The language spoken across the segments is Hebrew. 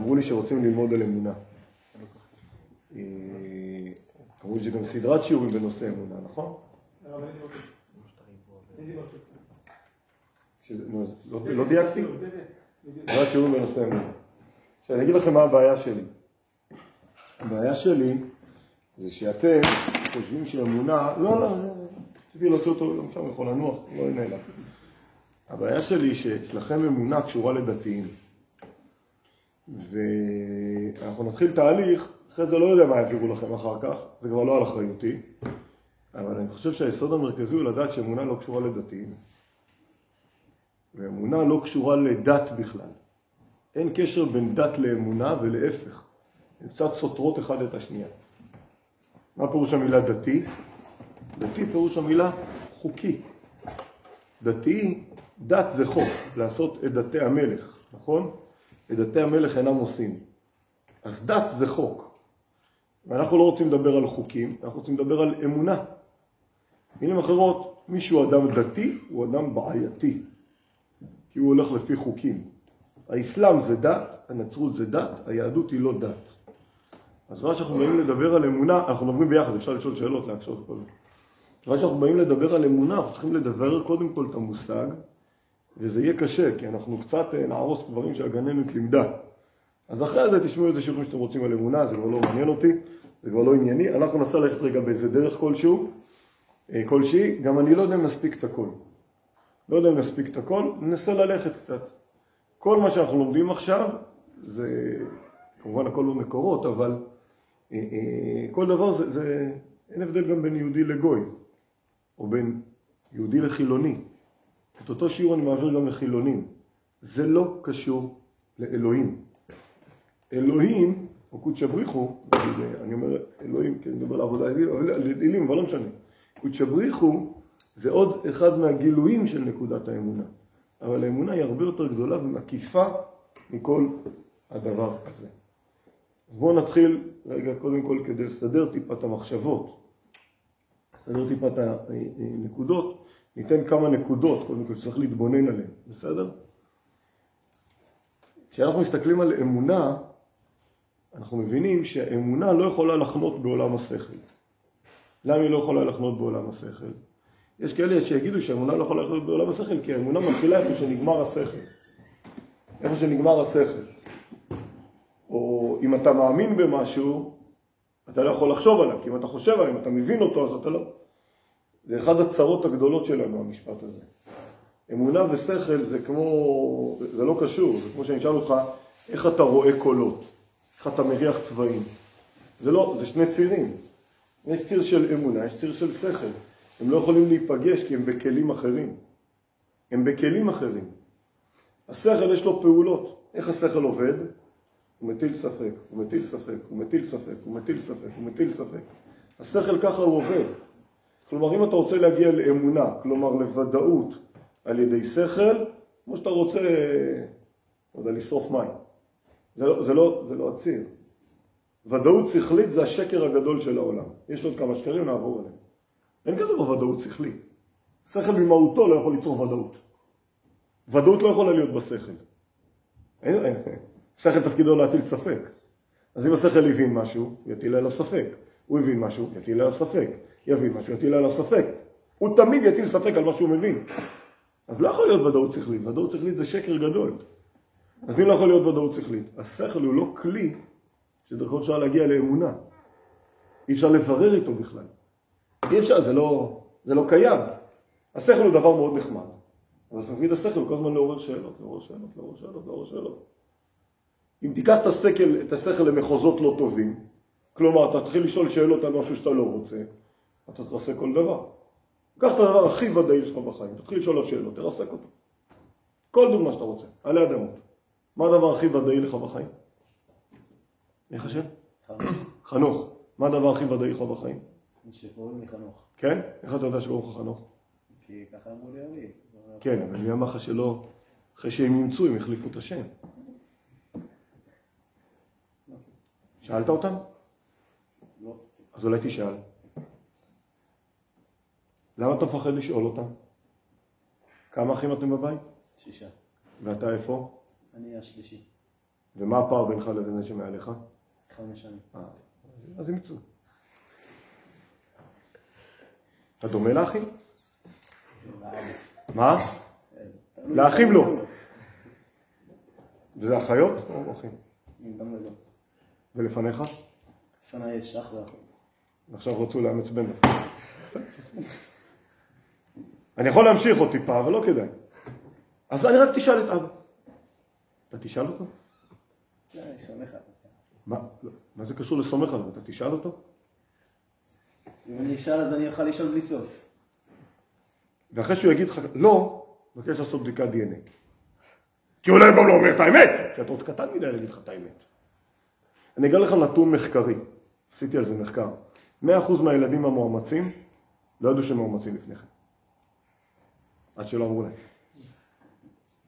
אמרו לי שרוצים ללמוד על אמונה. אמרו לי שגם סדרת שיעורים בנושא אמונה, נכון? לא דייקתי? סדרת שיעורים בנושא אמונה. עכשיו אני אגיד לכם מה הבעיה שלי. הבעיה שלי זה שאתם חושבים שאמונה, לא, תביא להוציא אותו, לא משם יכול לנוח, לא ינהלה. הבעיה שלי היא שאצלכם אמונה קשורה לדתיים. ואנחנו נתחיל תהליך, אחרי זה לא יודע מה יעבירו לכם אחר כך, זה כבר לא על אחריותי, אבל אני חושב שהיסוד המרכזי הוא לדעת שאמונה לא קשורה לדתיים. ואמונה לא קשורה לדת בכלל. אין קשר בין דת לאמונה ולהפך. הן קצת סותרות אחד את השנייה. מה פירוש המילה דתי? דתי פירוש המילה חוקי. דתי, דת זה חוק, לעשות את דתי המלך, נכון? את דתי המלך אינם עושים. אז דת זה חוק. ואנחנו לא רוצים לדבר על חוקים, אנחנו רוצים לדבר על אמונה. במילים אחרות, מישהו אדם דתי הוא אדם בעייתי, כי הוא הולך לפי חוקים. האסלאם זה דת, הנצרות זה דת, היהדות היא לא דת. אז מה שאנחנו באים לדבר על אמונה, אנחנו מדברים ביחד, אפשר לשאול שאלות, להקשות כל זה. מה שאנחנו באים לדבר על אמונה, אנחנו צריכים לדבר קודם כל את המושג, וזה יהיה קשה, כי אנחנו קצת נערוס דברים שהגננת לימדה. אז אחרי זה תשמעו איזה שיעורים שאתם רוצים על אמונה, זה כבר לא מעניין אותי, זה כבר לא ענייני. אנחנו ננסה ללכת רגע באיזה דרך כלשהי, גם אני לא יודע אם נספיק את הכל. לא יודע אם נספיק את הכל, ננסה ללכת קצת. כל מה שאנחנו לומדים עכשיו, זה כמובן הכל לא מקורות, אבל כל דבר זה אין הבדל גם בין יהודי לגוי, או בין יהודי לחילוני. את אותו שיעור אני מעביר גם לחילונים. זה לא קשור לאלוהים. אלוהים, או קודש בריחו, אני אומר אלוהים, כי אני מדבר על עבודה אלים, אבל לא משנה. קודש בריחו זה עוד אחד מהגילויים של נקודת האמונה. אבל האמונה היא הרבה יותר גדולה ומקיפה מכל הדבר הזה. אז בואו נתחיל רגע קודם כל כדי לסדר טיפה את המחשבות. לסדר טיפה את הנקודות. ניתן כמה נקודות, קודם כל שצריך להתבונן עליהן, בסדר? כשאנחנו מסתכלים על אמונה, אנחנו מבינים שהאמונה לא יכולה לחנות בעולם השכל. למה היא לא יכולה לחנות בעולם השכל? יש כאלה שיגידו שהאמונה לא יכולה לחנות בעולם השכל, כי האמונה מתחילה איפה שנגמר השכל. איפה שנגמר השכל. או אם אתה מאמין במשהו, אתה לא יכול לחשוב עליו, כי אם אתה חושב עליו, אם אתה מבין אותו, אז אתה לא. זה אחד הצרות הגדולות שלנו, המשפט הזה. אמונה ושכל זה כמו, זה לא קשור, זה כמו שאני אשאל אותך, איך אתה רואה קולות? איך אתה מריח צבעים? זה לא, זה שני צירים. יש ציר של אמונה, יש ציר של שכל. הם לא יכולים להיפגש כי הם בכלים אחרים. הם בכלים אחרים. השכל יש לו פעולות. איך השכל עובד? הוא מטיל ספק, הוא מטיל ספק, הוא מטיל ספק, הוא מטיל ספק, הוא מטיל ספק. השכל ככה הוא עובד. כלומר, אם אתה רוצה להגיע לאמונה, כלומר לוודאות על ידי שכל, כמו שאתה רוצה, לא יודע, לשרוף מים. זה לא הציר. ודאות שכלית זה השקר הגדול של העולם. יש עוד כמה שקרים, נעבור עליהם. אין כזה בוודאות שכלית. שכל ממהותו לא יכול ליצור ודאות. ודאות לא יכולה להיות בשכל. אין. שכל תפקידו להטיל ספק. אז אם השכל הבין משהו, יטיל עליו ספק. הוא הבין משהו, יטיל עליו ספק. יבין משהו, יטיל עליו ספק. הוא תמיד יטיל ספק על מה שהוא מבין. אז לא יכול להיות ודאות שכלית. ודאות שכלית זה שקר גדול. אז אם לא יכול להיות ודאות שכלית, השכל הוא לא כלי שדרכו אפשר להגיע לאמונה. אי אפשר לברר איתו בכלל. אי אפשר, זה לא קיים. השכל הוא דבר מאוד נחמד. אבל תפקיד השכל הוא כל הזמן לעורר שאלות. אם תיקח את השכל למחוזות לא טובים, כלומר, אתה תתחיל לשאול שאלות על משהו שאתה לא רוצה, אתה תרסק כל דבר. קח את הדבר הכי ודאי שלך בחיים, תתחיל לשאול לו שאלות, תרסק אותו. כל דוגמה שאתה רוצה, עלי אדמות. מה הדבר הכי ודאי לך בחיים? איך השם? חנוך. מה הדבר הכי ודאי לך בחיים? שקוראים לי חנוך. כן? איך אתה יודע שקוראים לך חנוך? כי ככה אמרו לי אבי. כן, אבל מי אמר לך שלא, אחרי שהם ימצאו, הם יחליפו את השם. שאלת אותם? לא. אז אולי תשאל. למה אתה מפחד לשאול אותם? כמה אחים אתם בבית? 6. ואתה איפה? אני השלישי. ומה הפער בינך לבין זה שמעליך? 5 שנים. אז הם יצאו. אתה דומה לאחים? מה? לאחים לא. וזה אחיות או אחים? גם לא. ולפניך? לפני יש אח ואחות. עכשיו רצו לאמץ בן דווקא. אני יכול להמשיך עוד טיפה, אבל לא כדאי. אז אני רק תשאל את אבא. אתה תשאל אותו? לא, אני סומך עליו. מה זה קשור לסומך עליו? אתה תשאל אותו? אם אני אשאל אז אני אוכל לשאול בלי סוף. ואחרי שהוא יגיד לך, לא, מבקש לעשות בדיקת DNA. כי אולי גם לא אומר את האמת, כי אתה עוד קטן מדי להגיד לך את האמת. אני אגלה לך נתון מחקרי, עשיתי על זה מחקר. 100% מהילדים המאומצים לא ידעו שהם מאומצים לפני כן. עד שלא אמרו להם.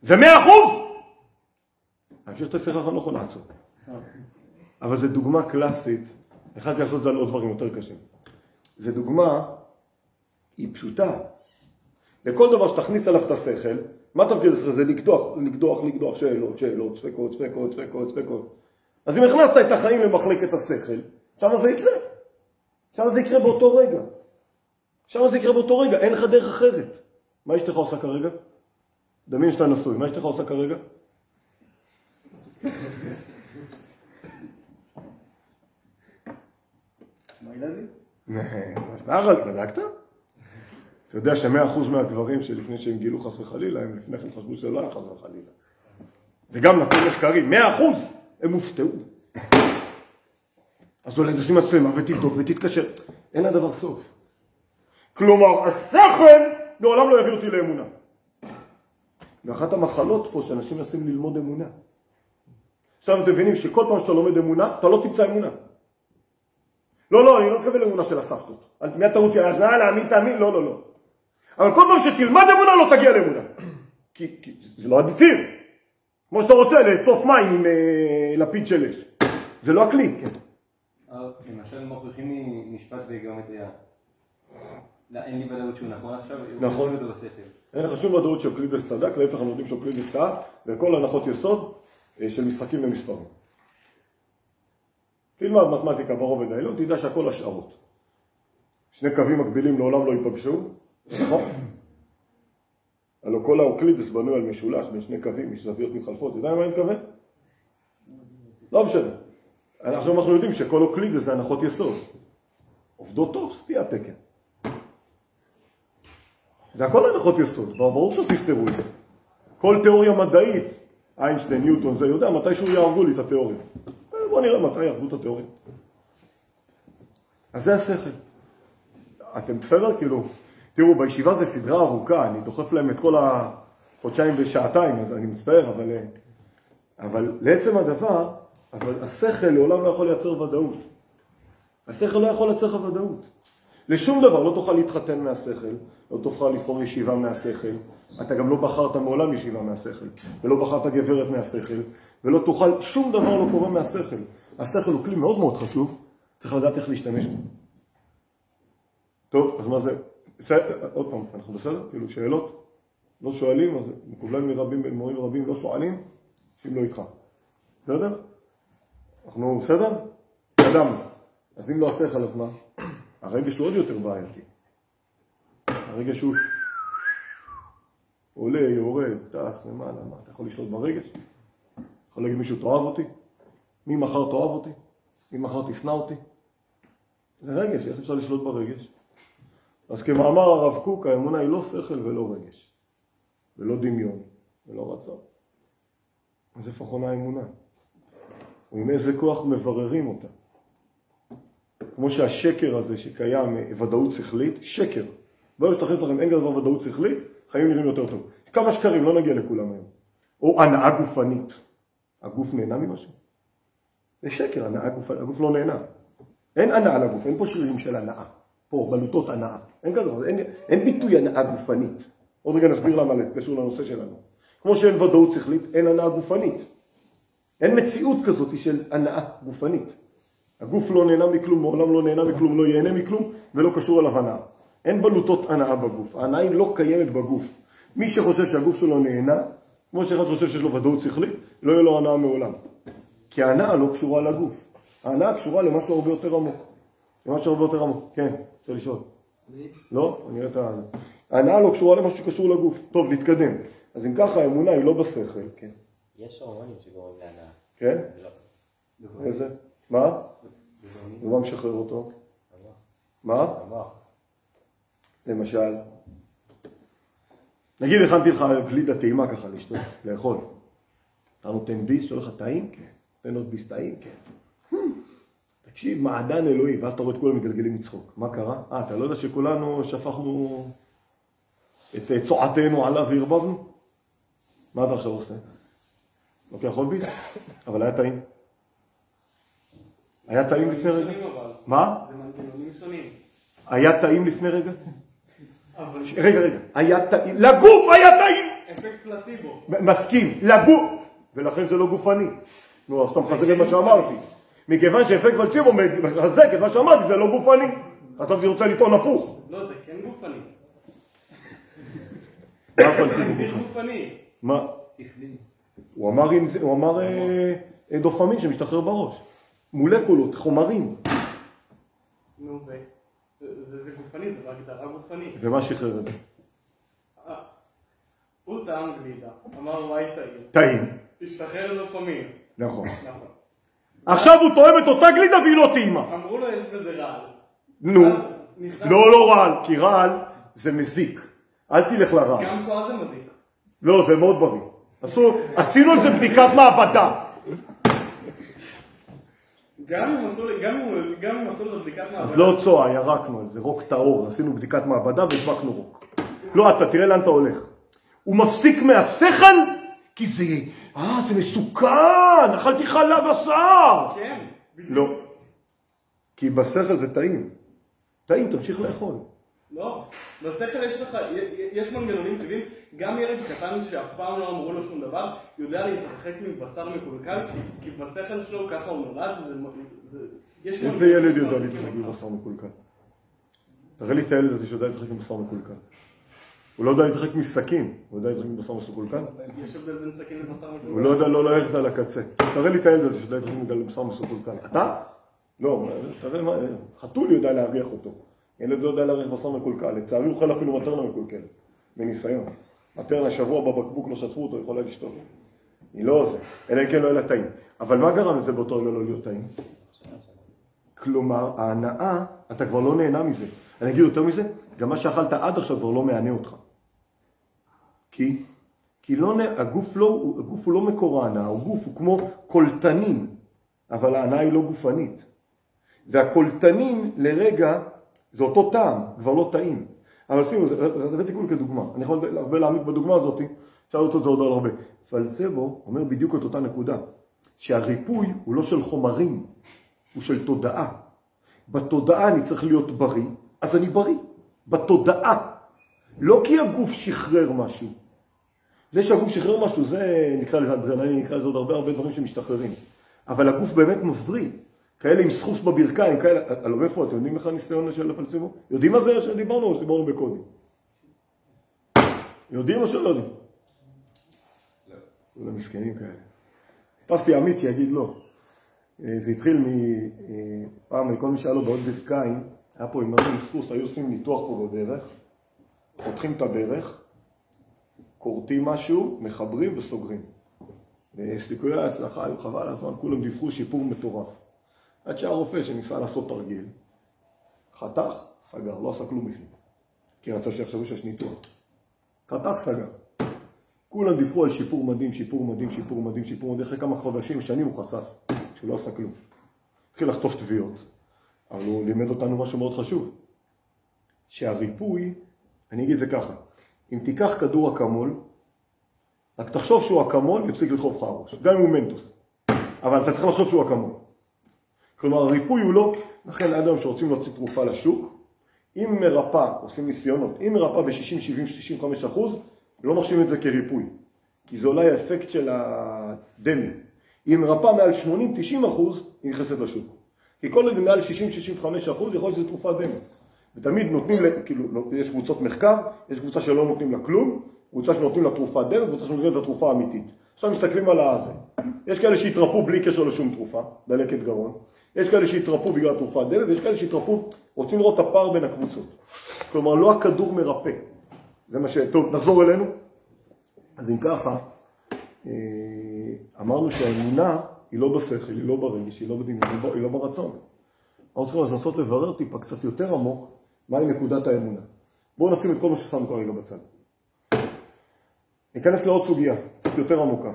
זה 100%! אני חושב שאתה שיחה לך לא יכול לעצור. אבל זו דוגמה קלאסית, אחד לעשות את זה על עוד דברים יותר קשים. זו דוגמה, היא פשוטה. לכל דבר שתכניס עליו את השכל, מה תפקיד השכל? זה לקדוח שאלות, ספקות. אז אם הכנסת את החיים למחלקת השכל, שם זה יקרה. שם זה יקרה באותו רגע. אין לך דרך אחרת. מה אשתך עושה כרגע? דמיין שאתה נשוי. מה אשתך עושה כרגע? מה ילדים? בדקת? אתה יודע ש100% מהגברים שלפני שהם גילו חס וחלילה, הם לפני כן חשבו שלא היה חס וחלילה. זה גם נתון מחקרי, 100% הם הופתעו. אז אולי תשים מצלמה ותבדוק ותתקשר. אין הדבר סוף. כלומר, השכל לעולם לא יביא אותי לאמונה. ואחת המחלות פה שאנשים נסים ללמוד אמונה. עכשיו אתם מבינים שכל פעם שאתה לומד אמונה, אתה לא תמצא אמונה. לא, אני לא מקבל אמונה של הסבתות. על מי אתה רוצה? אז להאמין, לא. אבל כל פעם שתלמד אמונה לא תגיע לאמונה. כי זה לא עדיפים. כמו שאתה רוצה לאסוף מים עם לפיד של אש. זה לא הכלי, כן. למשל מוכיחים לי משפט בגיאומטריה. אין לי ודאות שהוא נכון עכשיו, נכון. אין לך שום ודאות שאוקלידס צדק, להפך אנחנו יודעים שאוקלידס טעה, וכל הנחות יסוד של משחקים ומספרים. תלמד מתמטיקה ברובד העליון, תדע שהכל השערות. שני קווים מקבילים לעולם לא ייפגשו, נכון? הלוא כל האוקלידס בנוי על משולש, בין שני קווים, יש זוויות מתחלפות, יודע מה אני מתכוון? לא משנה. אנחנו יודעים שכל אוקלידס זה הנחות יסוד. עובדות טוב, סטיית תקן. זה הכל הנחות יסוד, ברור שסיסטרו את זה. כל תיאוריה מדעית, איינשטיין, ניוטון, זה יודע, מתישהו יהרגו לי את התיאוריה. בוא נראה מתי יהרגו את התיאוריה. אז זה השכל. אתם בסדר? כאילו, תראו, בישיבה זה סדרה ארוכה, אני דוחף להם את כל החודשיים ושעתיים, אז אני מצטער, אבל לעצם הדבר, אבל השכל לעולם לא יכול לייצר ודאות. השכל לא יכול לייצר ודאות. לשום דבר לא תוכל להתחתן מהשכל, לא תוכל לבחור ישיבה מהשכל, אתה גם לא בחרת מעולם ישיבה מהשכל, ולא בחרת גברת מהשכל, ולא תוכל, שום דבר לא קורה מהשכל. השכל הוא כלי מאוד מאוד חשוב, צריך לדעת איך להשתמש בו. טוב, אז מה זה? עוד פעם, אנחנו בסדר? כאילו שאלות? לא שואלים, אז מקובל מורים רבים לא שואלים, שאם לא איתך. בסדר? אנחנו בסדר? אדם. אז אם לא השכל, אז מה? הרגש הוא עוד יותר בעייתי. הרגש הוא עולה, יורד, טס, למעלה, מה? אתה יכול לשלוט ברגש? יכול להגיד מישהו תאהב אותי? מי מחר תאהב אותי? מי מחר תשנא אותי? זה רגש, איך אפשר לשלוט ברגש? אז כמאמר הרב קוק, האמונה היא לא שכל ולא רגש, ולא דמיון, ולא רצון. אז איפה חונה האמונה? ועם איזה כוח מבררים אותה? כמו שהשקר הזה שקיים, ודאות שכלית, שקר. בואו שתכניס לכם, אין דבר ודאות שכלית, חיים נראים יותר טוב. כמה שקרים, לא נגיע לכולם היום. או הנאה גופנית. הגוף נהנה ממשהו? זה שקר, הנאה גופנית, הגוף לא נהנה. אין הנאה לגוף, אין פה שרירים של הנאה. פה, בלוטות הנאה. אין כזה, אין ביטוי הנאה גופנית. עוד רגע נסביר למה קשור לנושא שלנו. כמו שאין ודאות שכלית, אין הנאה גופנית. אין מציאות כזאת של הנאה גופנית. הגוף לא נהנה מכלום, העולם לא נהנה מכלום, לא ייהנה מכלום, ולא קשור אליו הנאה. אין בלוטות הנאה בגוף. ההנאה היא לא קיימת בגוף. מי שחושב שהגוף שלו נהנה, כמו שאחד חושב שיש לו ודאות שכלית, לא יהיה לו הנאה מעולם. כי ההנאה לא קשורה לגוף. ההנאה קשורה למשהו הרבה יותר עמוק. למשהו הרבה יותר עמוק. כן, רוצה לשאול. לא? אני רואה את ההנאה. ההנאה לא קשורה למשהו שקשור לגוף. טוב, נתקדם. אז אם ככה, האמונה היא לא בשכל. כן. יש הורמונים שגורמים להנאה. כן? לא. איזה? מה? ומה משחרר אותו? מה? המוח. למשל, נגיד הכנתי לך גלידה טעימה ככה לשתות, לאכול. אתה נותן ביס, שואל לך טעים? כן. נותן עוד ביס טעים? כן. תקשיב, מעדן אלוהי, ואז אתה רואה את כולם מגלגלים מצחוק. מה קרה? אתה לא יודע שכולנו שפכנו את צועתנו עליו והרבבנו? מה אתה עכשיו עושה? לוקח עוד ביס? אבל היה טעים. היה טעים לפני רגע? מה? זה מנגנונים שונים. היה טעים לפני רגע? רגע, היה טעים, לגוף היה טעים! אפקט פלסיבו. מסכים, לגוף! ולכן זה לא גופני. נו, אז אתה מחזק את מה שאמרתי. מכיוון שאפקט פלסיבו מחזק את מה שאמרתי, זה לא גופני. אתה רוצה לטעון הפוך. לא, זה כן גופני. מה פלסיבו זה גופני? גופני. מה? שכלי. הוא אמר דופמין שמשתחרר בראש. מולקולות, חומרים. נו, זה גופני, זה בהגדרה גופני. ומה שחרר את זה? הוא טעם גלידה, אמר וואי טעים. טעים. השתחרר דופמין. נכון. נכון. עכשיו הוא טועם את אותה גלידה והיא לא טעימה. אמרו לו יש בזה רעל. נו. נכנס- לא רעל, כי רעל זה מזיק. אל תלך לרעל. גם צואה זה מזיק. לא, זה מאוד בריא. עשינו על זה בדיקת מעבדה. גם אם עשו לזה בדיקת מעבדה. אז לא צואה, ירקנו על זה, רוק טהור. עשינו בדיקת מעבדה והדבקנו רוק. לא, אתה תראה לאן אתה הולך. הוא מפסיק מהשכל, כי זה מסוכן, אכלתי חלב בשר. כן, בדיוק. לא. כי בשכל זה טעים. טעים, תמשיך לאכול. לא, בשכל יש מנגנונים טבעיים, גם ילד קטן שאף פעם לא אמרו לו שום דבר, יודע להתרחק מבשר מקולקל, כי בשכל שלו ככה הוא נולד, יש איזה ילד יודע להתרחק מבשר מקולקל? תראה לי את הילד הזה שיודע להתרחק מבשר מקולקל. הוא לא יודע להתרחק מסכין, הוא יודע להתרחק מבשר מקולקל? יש הבדל בין סכין לבשר מקולקל. הוא לא יודע לא ללכת על הקצה. תראה לי את הילד הזה שיודע להתרחק מבשר מקולקל. אתה? לא, תראה מה, חתול יודע להריח אותו. ילד לא יודע להריח בשר מקולקל, לצערי הוא אוכל אפילו מטרנה מקולקלת, בניסיון. מטרנה שבוע בבקבוק לא שטפו אותו, יכולה לשתות. היא לא זה, אלא אם כן לא היה טעים. אבל מה גרם לזה באותו רגע לא להיות טעים? כלומר, ההנאה, אתה כבר לא נהנה מזה. אני אגיד יותר מזה, גם מה שאכלת עד עכשיו כבר לא מענה אותך. כי הגוף הוא לא מקור ההנאה, הגוף הוא כמו קולטנים, אבל ההנאה היא לא גופנית. והקולטנים לרגע, זה אותו טעם, כבר לא טעים. אבל שימו, זה כול כדוגמה. אני יכול הרבה להעמיק בדוגמה הזאת, אפשר לראות את זה עוד הרבה. פלסבו אומר בדיוק את אותה נקודה, שהריפוי הוא לא של חומרים, הוא של תודעה. בתודעה אני צריך להיות בריא, אז אני בריא. בתודעה. לא כי הגוף שחרר משהו. זה שהגוף שחרר משהו, זה נקרא לזה אדרנלין, נקרא לזה עוד הרבה דברים שמשתחררים. אבל הגוף באמת מבריא. כאלה עם סחוס בברכיים, כאלה, אלו איפה, אתם יודעים לך ניסיון של הפלסבו? יודעים מה זה שדיברנו או שדיברנו בקודם? יודעים או שלא יודעים? לא. כולם מסכנים כאלה. פסתי עמית שיגיד לא. זה התחיל מפעם, לכל מי שהיה לו בעוד ברכיים, היה פה עם סחוס, היו עושים ניתוח פה בברך, חותכים את הברך, קורטים משהו, מחברים וסוגרים. וסיכויי ההצלחה היו חבל הזמן, כולם דיווחו שיפור מטורף. עד שהרופא שניסה לעשות תרגיל, חתך, סגר, לא עשה כלום בפנים. כי רצה שיחשבו שיש ניתוח. חתך, סגר. כולם דיווחו על שיפור מדהים, שיפור מדהים, שיפור מדהים, שיפור מדהים. אחרי כמה חודשים, שנים הוא חשף, שהוא לא עשה כלום. התחיל לחטוף תביעות, אבל הוא לימד אותנו משהו מאוד חשוב. שהריפוי, אני אגיד זה ככה, אם תיקח כדור אקמול, רק תחשוב שהוא אקמול, יפסיק לחוף לך הראש, גם אם הוא מנטוס. אבל אתה צריך לחשוב שהוא אקמול. כלומר, הריפוי הוא לא, לכן עד היום שרוצים להוציא תרופה לשוק, אם מרפא, עושים ניסיונות, אם מרפא ב-60, 70, 65%, לא מחשיבים את זה כריפוי, כי זה אולי האפקט של הדמי. אם מרפא מעל 80, 90%, היא נכנסת לשוק. כי כל עוד מעל 60, 65%, יכול להיות שזה תרופה דמי. ותמיד נותנים, כאילו, יש קבוצות מחקר, יש קבוצה שלא נותנים לה כלום, קבוצה שנותנים לה תרופה דמי, קבוצה שנותנים לה תרופה אמיתית. עכשיו מסתכלים על הזה. יש כאלה שהתרפו בלי קשר לשום תרופה, דלקת גרון. יש כאלה שהתרפו בגלל תרופת דלת, ויש כאלה שהתרפו, רוצים לראות את הפער בין הקבוצות. כלומר, לא הכדור מרפא. זה מה ש... טוב, נחזור אלינו. אז אם ככה, אמרנו שהאמונה היא לא בשכל, היא לא ברגש, היא לא בדמיון, היא לא ברצון. אנחנו צריכים לנסות לברר טיפה קצת יותר עמוק, מהי נקודת האמונה. בואו נשים את כל מה ששמנו כרגע בצד. ניכנס לעוד סוגיה, קצת יותר עמוקה.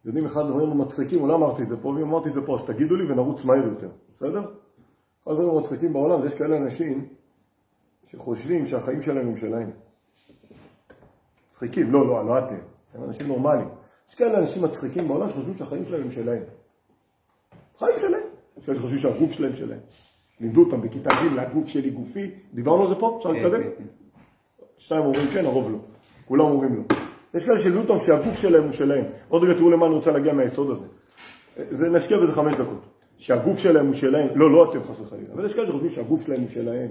יודעים, אחד הדברים המצחיקים, אולי אמרתי את זה פה, ואם אמרתי את זה פה, אז תגידו לי ונרוץ מהר יותר, בסדר? אחד הדברים המצחיקים בעולם, זה יש כאלה אנשים שחושבים שהחיים שלהם הם שלהם. מצחיקים, לא אתם, הם אנשים נורמליים. יש כאלה אנשים מצחיקים בעולם שחושבים שהחיים שלהם הם שלהם. חיים שלהם. יש כאלה שחושבים שהגוף שלהם שלהם. לימדו אותם בכיתה ג' הגוף שלי גופי. דיברנו על זה פה? אפשר להתקדם? שניים אומרים כן, הרוב לא. כולם אומרים לא. יש כאלה שלימדו אותם שהגוף שלהם הוא שלהם. עוד רגע תראו למה אני רוצה להגיע מהיסוד הזה. זה נשקיע בזה 5 דקות. שהגוף שלהם הוא שלהם. לא אתם חס וחלילה. אבל יש כאלה שחושבים שהגוף שלהם הוא שלהם.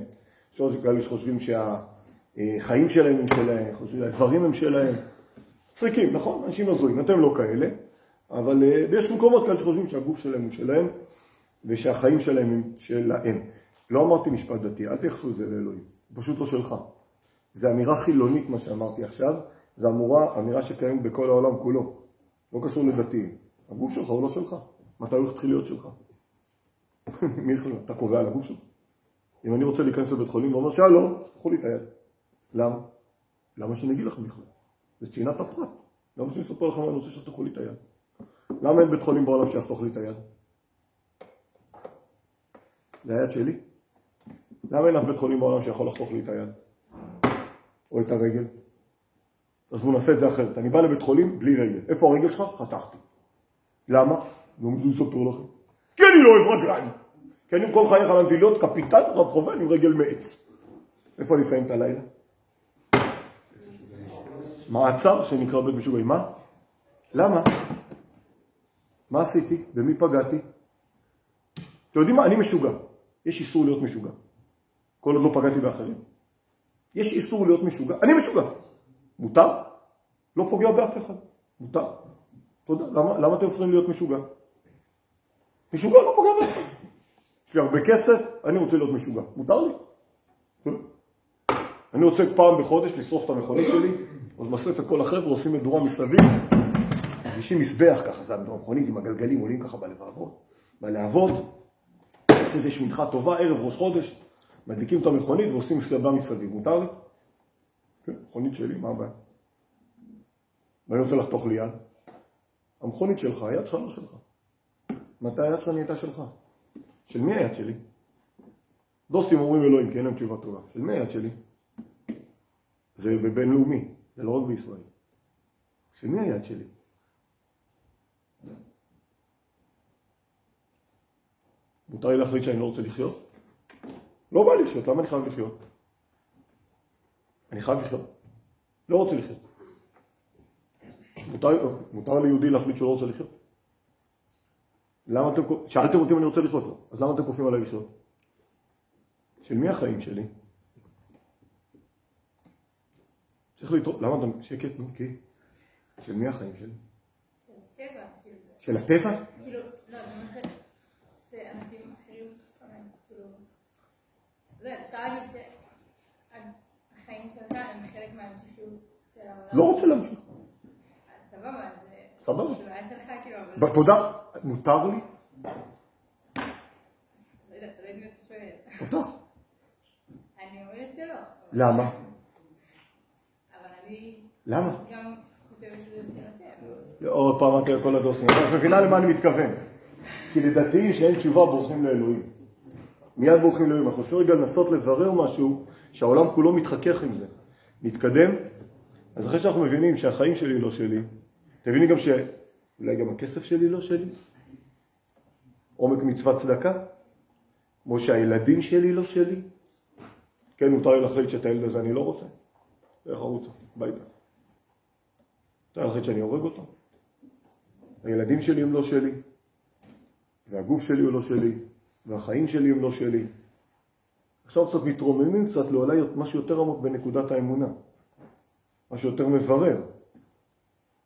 יש כאלה שחושבים שהחיים שלהם הם שלהם. חושבים שהדברים הם שלהם. צריכים, נכון? אנשים הזויים. אתם לא כאלה. אבל יש מקומות כאלה שחושבים שהגוף שלהם הוא שלהם. ושהחיים שלהם הם שלהם. לא אמרתי משפט דתי. אל תייחסו את זה לאלוהים. פשוט לא שלך. זה אמירה חילונית מה שאמרתי עכשיו. זה אמירה שקיימת בכל העולם כולו. לא קשור לדתיים. הגוף שלך הוא לא שלך. מתי הוא התחיל להיות שלך? מי החליט? אתה קובע על הגוף שלך. אם אני רוצה להיכנס לבית חולים ואומר שלום, תחו לי את היד. למה? למה שנגיד לכם בכלל? זה צנעת הפרט. למה שאני אספר לכם אני רוצה שתחו לי את היד? למה אין בית חולים בעולם שיחתוך לי את היד? זה היד שלי. למה אין אף בית חולים בעולם שיכול לחתוך לי את היד? או את הרגל? אז בואו נעשה את זה אחרת. אני בא לבית חולים בלי רגל. איפה הרגל שלך? חתכתי. למה? לא מספר לכם. כי אני לא אוהב רגליים. כי אני כל חיי חלמתי להיות קפיטן רב חובל עם רגל מעץ. איפה אני אסיים את הלילה? מעצר שנקרא בית משוגעים. מה? למה? מה עשיתי? במי פגעתי? אתם יודעים מה? אני משוגע. יש איסור להיות משוגע. כל עוד לא פגעתי באחרים. יש איסור להיות משוגע. אני משוגע. מותר? לא פוגע באף אחד. מותר. תודה. למה אתם יכולים להיות משוגע? משוגע לא פוגע באף אחד. יש לי הרבה כסף, אני רוצה להיות משוגע. מותר לי? אני רוצה פעם בחודש לשרוף את המכונית שלי, אז מסף את כל החבר'ה, עושים מדורה מסביב, מרגישים מזבח ככה, זה המכונית עם הגלגלים עולים ככה בלהבות, איזו מנחה טובה, ערב ראש חודש, מדליקים את המכונית ועושים מסלבה מסביב. מותר לי? כן, מכונית שלי, מה הבעיה? ואני רוצה לחתוך לי יד. המכונית שלך, היד שלך לא שלך. מתי היד שלך נהייתה שלך? של מי היד שלי? דוסים אומרים אלוהים, כי אין להם תשובה טובה. של מי היד שלי? זה בבינלאומי, זה לא רק בישראל. של מי היד שלי? מותר לי להחליט שאני לא רוצה לחיות? לא בא לי לחיות, למה אני חייב לחיות? אני חייב לחיות. לא רוצה לחיות. מותר ליהודי להחליט שהוא לא רוצה לחיות. שאלתם אותי אם אני רוצה לחיות לו, אז למה אתם כופים עליי לחיות? של מי החיים שלי? צריך להתראות, למה אתם שקט? נו, כי? של מי החיים שלי? של הטבע. של הטבע? כאילו, לא, זה מה שאנשים אחרים, כאילו, זה, אפשר להגיד שהחיים שלך הם חלק מההמשכיות של העולם. לא רוצה להמשיך. סבבה, זה... סבבה. זה בעיה שלך, כאילו, אבל... תודה, מותר לי? לא יודעת, לא יודעת מה אתה שואל. אותך. אני אומרת שלא. למה? אבל אני... למה? גם חושבת שזה של השם. עוד פעם אמרתי על כל הדוסים. את מבינה למה אני מתכוון? כי לדתיים שאין תשובה בורחים לאלוהים. מיד בורחים לאלוהים. אנחנו חושבים רגע לנסות לברר משהו שהעולם כולו מתחכך עם זה. נתקדם. אז אחרי שאנחנו מבינים שהחיים שלי לא שלי, תביני גם שאולי גם הכסף שלי לא שלי. עומק מצוות צדקה. כמו שהילדים שלי לא שלי. כן, מותר לי להחליט שאת הילד הזה אני לא רוצה. איך ערוץ? ביי ביי. אתה להחליט שאני הורג אותו? הילדים שלי הם לא שלי, והגוף שלי הוא לא שלי, והחיים שלי הם לא שלי. עכשיו קצת מתרוממים קצת לאולי משהו יותר עמוק בנקודת האמונה. משהו יותר מברר.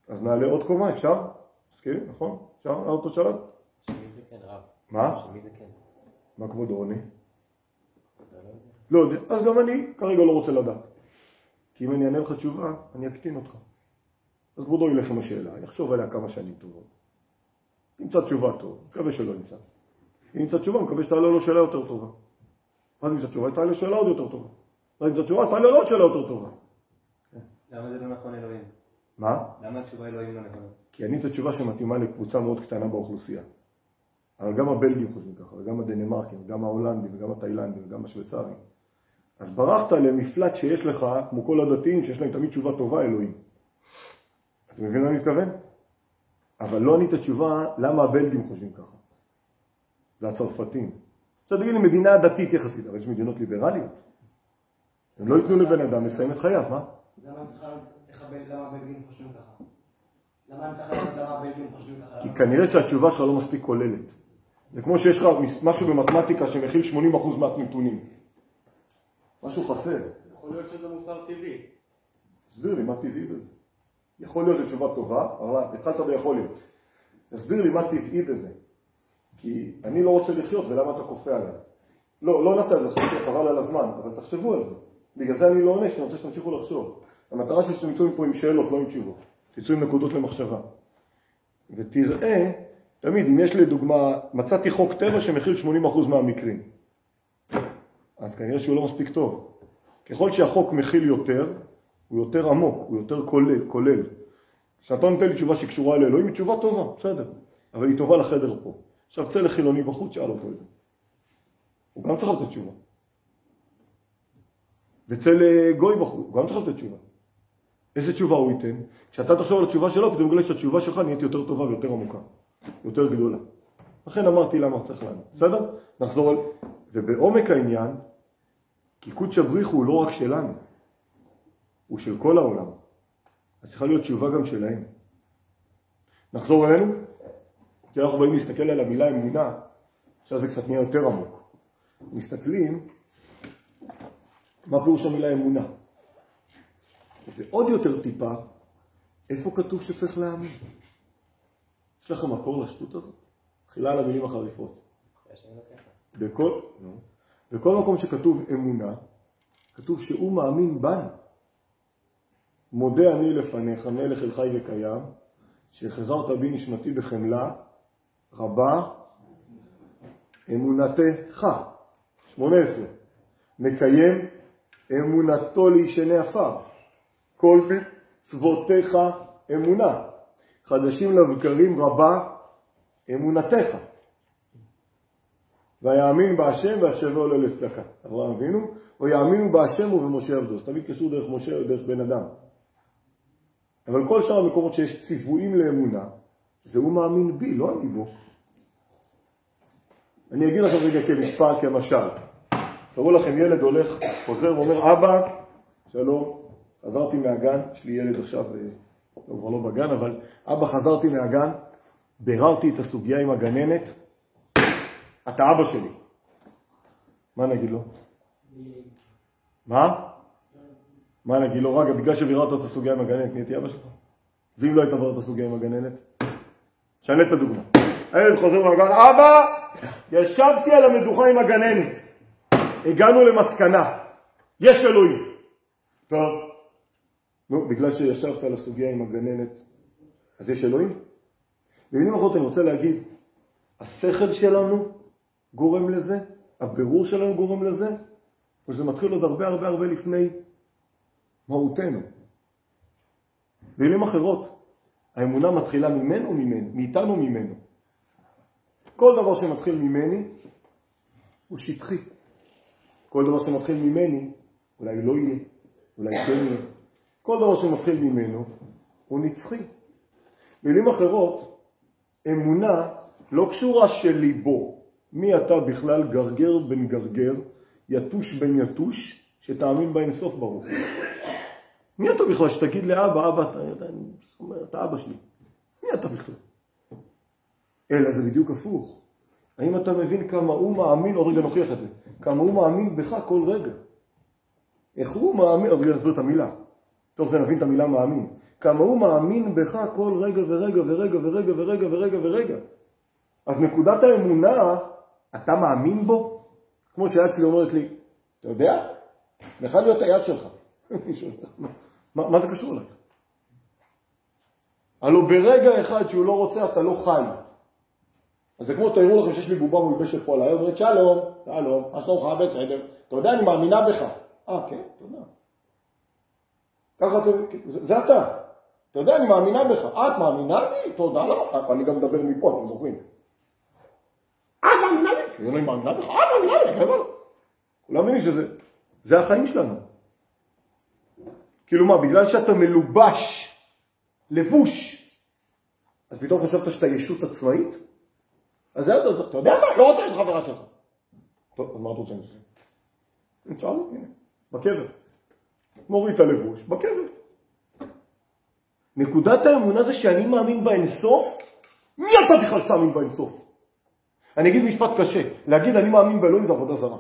אז נעלה עוד קומה, אפשר? אז מסכים, נכון? אפשר אותו שלב? שמי זה כן, רב. מה? שמי זה כן. מה כבודו עונה? לא יודע. לא יודע. אז גם אני כרגע לא רוצה לדעת. כי אם אני אענה לך תשובה, אני אקטין אותך. אז כבודו ילך עם השאלה, יחשוב עליה כמה שנים טובות. נמצא תשובה טוב, מקווה שלא נמצא. אם נמצא תשובה, מקווה שתעלה לו שאלה יותר טובה. אז נמצא תשובה, תעלה שאלה עוד יותר טובה. אז נמצא תשובה, אז תעלה לו עוד שאלה יותר טובה. למה זה לא נכון אלוהים? מה? למה התשובה אלוהים לא נכונה? כי אני את התשובה שמתאימה לקבוצה מאוד קטנה באוכלוסייה. אבל גם הבלגים חושבים ככה, וגם הדנמרקים, וגם ההולנדים, וגם התאילנדים, וגם השוויצרים. אז ברחת למפלט שיש לך, כמו כל הדתיים, שיש להם תמיד תשובה טובה, אלוהים. אתה מבין מה אני מתכוון? אבל לא ענית תשובה למה הבלגים חושבים ככה. והצרפתים. עכשיו תגיד לי, מדינה דתית יחסית, אבל יש מדינות ליברליות. הם לא ייתנו לבן אדם לסיים את חייו, מה? למה אני צריך לדעת למה הבלגים חושבים ככה? למה אני צריך לדעת למה הבלגים חושבים ככה? כי כנראה שהתשובה שלך לא מספיק כוללת. זה כמו שיש לך משהו במתמטיקה שמכיל 80% מהנתונים. משהו חסר. יכול להיות שזה מוסר טבעי. תסביר לי מה טבעי בזה. יכול להיות שתשובה טובה, אבל התחלת ביכול להיות. תסביר לי מה טבעי בזה. כי אני לא רוצה לחיות ולמה אתה כופה עליי. לא נעשה את זה, חבל על הזמן, אבל תחשבו על זה. בגלל זה אני לא עונה, שאני רוצה שתמשיכו לחשוב. המטרה שלי שתמצאו פה עם שאלות, לא עם תשובות. תצאו עם נקודות למחשבה. ותראה, תמיד, אם יש לי דוגמה, מצאתי חוק טבע שמכיל 80% מהמקרים. אז כנראה שהוא לא מספיק טוב. ככל שהחוק מכיל יותר, הוא יותר עמוק, הוא יותר כולל. כשאתה נותן לי תשובה שקשורה לאלוהים, היא תשובה טובה, בסדר. אבל היא טובה לחדר פה. עכשיו צא לחילוני בחוץ, שאל אותו את זה. הוא גם צריך לתת תשובה. וצא לגוי בחוץ, הוא גם צריך לתת תשובה. איזה תשובה הוא ייתן? כשאתה תחשוב על התשובה שלו, פתאום גולה שהתשובה שלך נהיית יותר טובה ויותר עמוקה, יותר גדולה. לכן אמרתי למה צריך לנו. בסדר? נחזור על... ובעומק העניין, כי קודש הבריך הוא לא רק שלנו, הוא של כל העולם. אז צריכה להיות תשובה גם שלהם. נחזור אלינו? כי אנחנו באים להסתכל על המילה אמונה, עכשיו זה קצת נהיה יותר עמוק. מסתכלים, מה פירוש המילה אמונה? ועוד יותר טיפה, איפה כתוב שצריך להאמין? יש לכם מקור לשטות הזאת? תחילה על המילים החריפות. בכל מקום שכתוב אמונה, כתוב שהוא מאמין בנו. מודה אני לפניך, מלך אל חי וקיים, שחזרת בי נשמתי בחמלה, רבה, אמונתך. 18. מקיים אמונתו לישני עפר. כל מצוותיך אמונה. חדשים לבקרים רבה אמונתך. ויאמין בהשם ויחשבו לו לצדקה. אברהם אבינו, או יאמינו בהשם ובמשה עבדו. זה תמיד קשור דרך משה או דרך בן אדם. אבל כל שאר המקומות שיש ציוויים לאמונה, זה הוא מאמין בי, לא אני בו. אני אגיד לכם רגע כמשפט, כמשל. תראו לכם ילד הולך, חוזר ואומר, אבא, שלום, חזרתי מהגן, יש לי ילד עכשיו, לא, כבר לא בגן, אבל אבא חזרתי מהגן, ביררתי את הסוגיה עם הגננת, אתה אבא שלי. מה נגיד לו? מה נגיד לו? רגע, בגלל שביררת את הסוגיה עם הגננת, נהייתי אבא שלך? ואם לא היית עברת את הסוגיה עם הגננת? שנה את הדוגמה. הילד חוזר מהגן, אבא, ישבתי על המדוכה עם הגננת. הגענו למסקנה, יש אלוהים. טוב. נו, בגלל שישבת על הסוגיה עם הגננת, אז יש אלוהים? במילים אחרות אני רוצה להגיד, השכל שלנו גורם לזה, הבירור שלנו גורם לזה, וזה מתחיל עוד הרבה לפני מהותנו. במילים אחרות, האמונה מתחילה מאיתנו ממנו. כל דבר שמתחיל ממני הוא שטחי. כל דבר שמתחיל ממני אולי לא יהיה, אולי כן יהיה. כל דבר שמתחיל ממנו הוא נצחי. במילים אחרות, אמונה לא קשורה של ליבו. מי אתה בכלל גרגר בן גרגר, יתוש בן יתוש, שתאמין באינסוף ברוך. מי אתה בכלל שתגיד לאבא, אבא, אתה אבא שלי. מי אתה בכלל? אלא זה בדיוק הפוך. האם אתה מבין כמה הוא מאמין, עוד רגע נוכיח את זה, כמה הוא מאמין בך כל רגע. איך הוא מאמין, עוד רגע נסביר את המילה. תוך זה נבין את המילה מאמין. כמה הוא מאמין בך כל רגע ורגע ורגע ורגע ורגע ורגע ורגע. אז נקודת האמונה, אתה מאמין בו? כמו שהיד שלי אומרת לי, אתה יודע? לך להיות היד שלך. מה זה קשור אליך? הלוא ברגע אחד שהוא לא רוצה, אתה לא חי. אז זה כמו, תראו לכם שיש לי בובה מולבשת פה על העיר, אומרת, שלום, שלום, מה שלומך? בסדר. אתה יודע, אני מאמינה בך. כן, תודה. ככה זה אתה. אתה יודע, אני מאמינה בך. את מאמינה בי? תודה, לא. אני גם מדבר מפה, אתם זוכרים. את מאמינה בי? אני מאמינה בך. את מאמינה בי. כולם מבינים שזה החיים שלנו. כאילו מה, בגלל שאתה מלובש, לבוש, אז פתאום חשבת שאתה ישות עצמאית? אז זה, אתה יודע מה? לא רוצה את חברה שלך. טוב, אז מה אתה רוצה עם זה? נצאנו, הנה, בקבר. מוריד את הלבוש, בקבר. נקודת האמונה זה שאני מאמין באינסוף. מי אתה בכלל שתאמין באינסוף? אני אגיד משפט קשה. להגיד אני מאמין באלוהים זה עבודה זרה.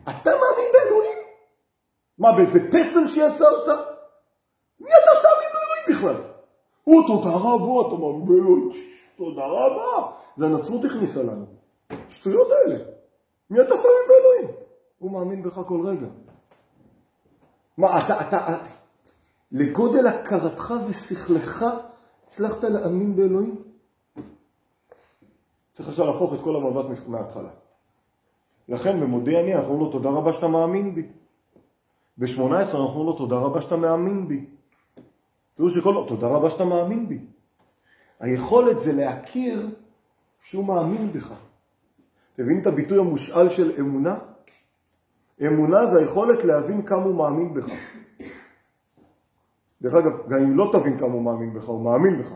אתה מאמין באלוהים? מה, באיזה פסל שיצרת? מי אתה שתאמין באלוהים בכלל? תודה רבה, אתה מאמין באלוהים. תודה רבה. זה הנצרות הכניסה לנו. שטויות האלה. מי אתה שתאמין באלוהים? הוא מאמין בך כל רגע. מה, אתה לגודל הכרתך ושכלך הצלחת להאמין באלוהים? צריך עכשיו להפוך את כל המבט מההתחלה. לכן במודי אני אנחנו אומרים לו תודה רבה שאתה מאמין בי. ב-18 אנחנו אומרים לו תודה רבה שאתה מאמין בי. תראו שכל תודה רבה שאתה מאמין בי. היכולת זה להכיר שהוא מאמין בך. תבין את הביטוי המושאל של אמונה? אמונה זה היכולת להבין כמה הוא מאמין בך. דרך אגב, גם אם לא תבין כמה הוא מאמין בך, הוא מאמין בך.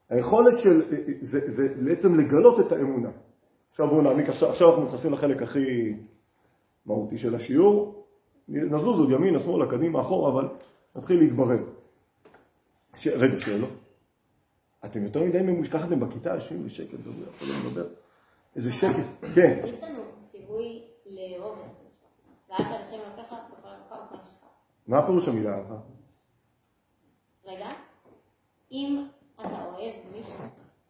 היכולת זה בעצם לגלות את האמונה. עכשיו בואו נעמיק, עכשיו אנחנו נכנסים לחלק הכי מהותי של השיעור. נזוז עוד ימין, השמאל, הקדימה, אחורה, אבל נתחיל להתברר. רגע, שאלו. אתם יותר מדי מושכחתם בכיתה, יושבים בשקט, יכולים לדבר. איזה שקט, כן. יש לנו ציווי לאהוב את המשפחה. ואהבת לשם אלוקיך בכל לבבך ובכל נפשך. מה הפירוש המילה אהבה? רגע, אם אתה אוהב מישהו,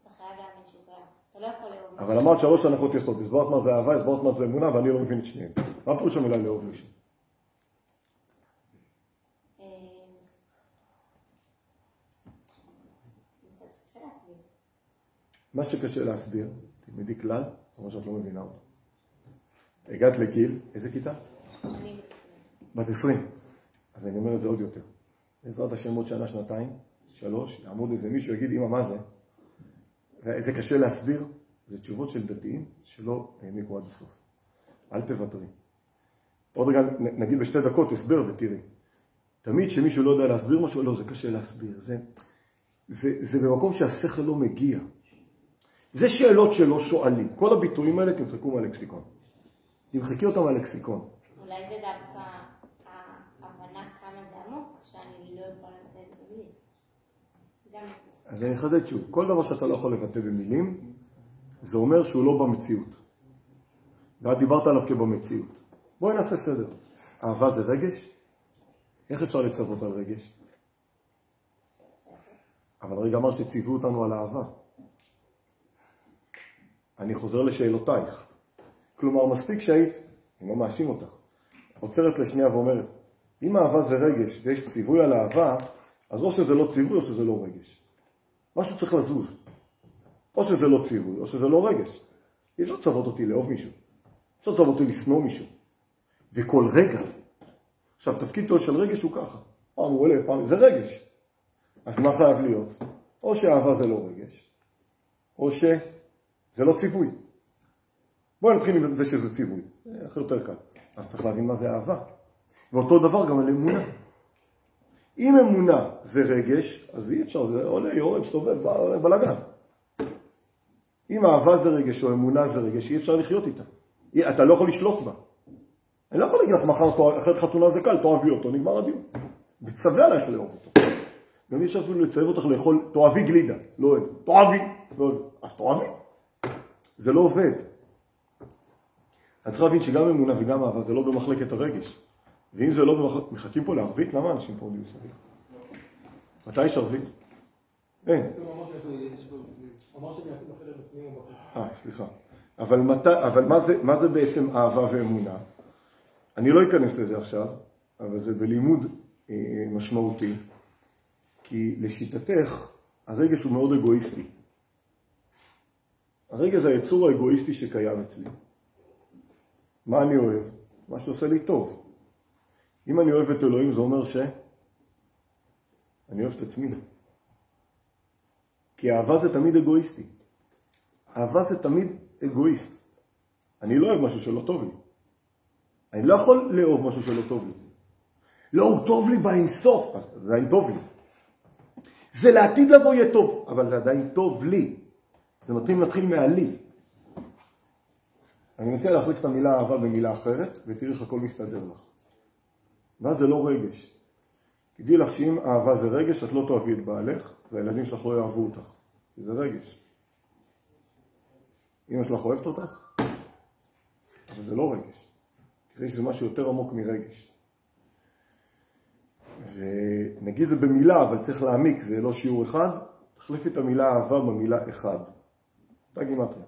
אתה חייב להאמין שהוא קיים. אתה לא יכול לאהוב מישהו. אבל אמרת 3 הנחות יסוד, הסברת מה זה אהבה, הסברת מה זה אמונה, ואני לא מבין את שניהם. מה הפירוש המילה לאהוב מישהו? מה שקשה להסביר, תלמדי כלל, כמו שאת לא מבינה אותו. הגעת לגיל, איזה כיתה? אני בת 20. אז אני אומר את זה עוד יותר. בעזרת השם עוד שנה, שנתיים, 3, יעמוד איזה מישהו, יגיד, אמא, מה זה? וזה קשה להסביר, זה תשובות של דתיים שלא העמיקו עד הסוף. אל תוותרי. עוד רגע נגיד בשתי דקות, הסבר ותראי. תמיד שמישהו לא יודע להסביר משהו, לא, זה קשה להסביר. זה במקום שהשכל לא מגיע. זה שאלות שלא שואלים. כל הביטויים האלה תמחקו מהלקסיקון. תמחקי אותם מהלקסיקון. אולי זה דווקא ההבנה כמה זה עמוק, שאני לא יכולה לבטא את המילים. אז אני אחדד שוב. כל דבר שאתה לא יכול לבטא במילים, זה אומר שהוא לא במציאות. ואת דיברת עליו כבמציאות. בואי נעשה סדר. אהבה זה רגש? איך אפשר לצוות על רגש? אבל רגע אמר שציוו אותנו על אהבה. אני חוזר לשאלותייך. כלומר, מספיק שהיית, אני לא מאשים אותך, עוצרת לשנייה ואומרת, אם אהבה זה רגש ויש ציווי על אהבה, אז או שזה לא ציווי או שזה לא רגש. משהו צריך לזוז. או שזה לא ציווי או שזה לא רגש. אי אפשר לצוות אותי לאהוב מישהו. אפשר לצוות אותי לשנוא מישהו. וכל רגע. עכשיו, תפקיד טוב של רגש הוא ככה. פעם הוא עולה, פעם זה רגש. אז מה חייב להיות? או שאהבה זה לא רגש, או שזה לא ציווי. בואו נתחיל עם זה שזה ציווי. זה הכי יותר קל. אז צריך להבין מה זה אהבה. ואותו דבר גם על אמונה. אם אמונה זה רגש, אז אי אפשר, זה עולה, יורד, סובב, בלגן. אם אהבה זה רגש או אמונה זה רגש, אי אפשר לחיות איתה. אתה לא יכול לשלוט בה. אני לא יכול להגיד לך מחר, אחרת חתונה זה קל, תאהבי אותו, נגמר הדיון. מצווה עלייך לאהוב אותו. גם אי אפשר אפילו לצייב אותך לאכול, תאהבי גלידה, לא אוהב. תאהבי, לא אוהב. אז תאהבי. זה לא עובד. אני צריך להבין שגם אמונה וגם אהבה זה לא במחלקת הרגש. ואם זה לא מחכים פה לערבית, למה אנשים פה נהיו סביב? מתי יש ערבית? אין. אמר שאני אעשה בחדר בפנים או בחדר. סליחה. אבל מה זה בעצם אהבה ואמונה? אני לא אכנס לזה עכשיו, אבל זה בלימוד משמעותי, כי לשיטתך הרגש הוא מאוד אגואיסטי. הרגש זה היצור האגואיסטי שקיים אצלי. מה אני אוהב? מה שעושה לי טוב. אם אני אוהב את אלוהים זה אומר שאני אוהב את עצמי. כי אהבה זה תמיד אגואיסטי. אהבה זה תמיד אגואיסט. אני לא אוהב משהו שלא טוב לי. אני לא יכול לאהוב משהו שלא טוב לי. לא, הוא טוב לי באינסוף, אז זה עדיין טוב לי. זה לעתיד לבוא יהיה טוב, אבל זה עדיין טוב לי. זה נתחיל מהלי. אני מציע להחליף את המילה אהבה במילה אחרת, ותראי איך הכל מסתדר לך. מה זה לא רגש? תדעי לך שאם אהבה זה רגש, את לא תאהבי את בעלך, והילדים שלך לא יאהבו אותך. זה רגש. אמא שלך אוהבת אותך, אבל זה לא רגש. תראי שזה משהו יותר עמוק מרגש. ונגיד זה במילה, אבל צריך להעמיק, זה לא שיעור אחד, תחליפי את המילה אהבה במילה אחד. אותה גימטריה.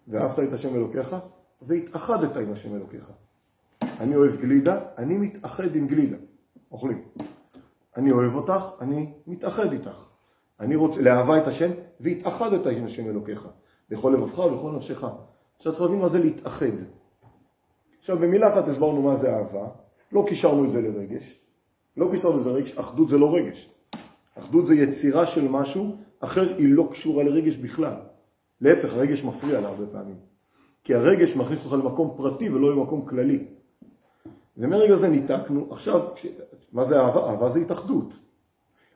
ואהבת את השם אלוקיך, והתאחדת עם השם אלוקיך. אני אוהב גלידה, אני מתאחד עם גלידה. אוכלים. אני אוהב אותך, אני מתאחד איתך. אני רוצה לאהבה את השם, והתאחדת עם השם אלוקיך. בכל לבבך ובכל נפשך. עכשיו צריך להבין מה זה להתאחד. עכשיו במילה אחת הסברנו מה זה אהבה, לא קישרנו את זה לרגש. לא קישרנו את זה לרגש, אחדות זה לא רגש. אחדות זה יצירה של משהו, אחר היא לא קשורה לרגש בכלל. להפך, הרגש מפריע לה הרבה פעמים. כי הרגש מכניס אותך למקום פרטי ולא למקום כללי. ומרגע זה ניתקנו, עכשיו, מה זה אהבה? אהבה זה התאחדות.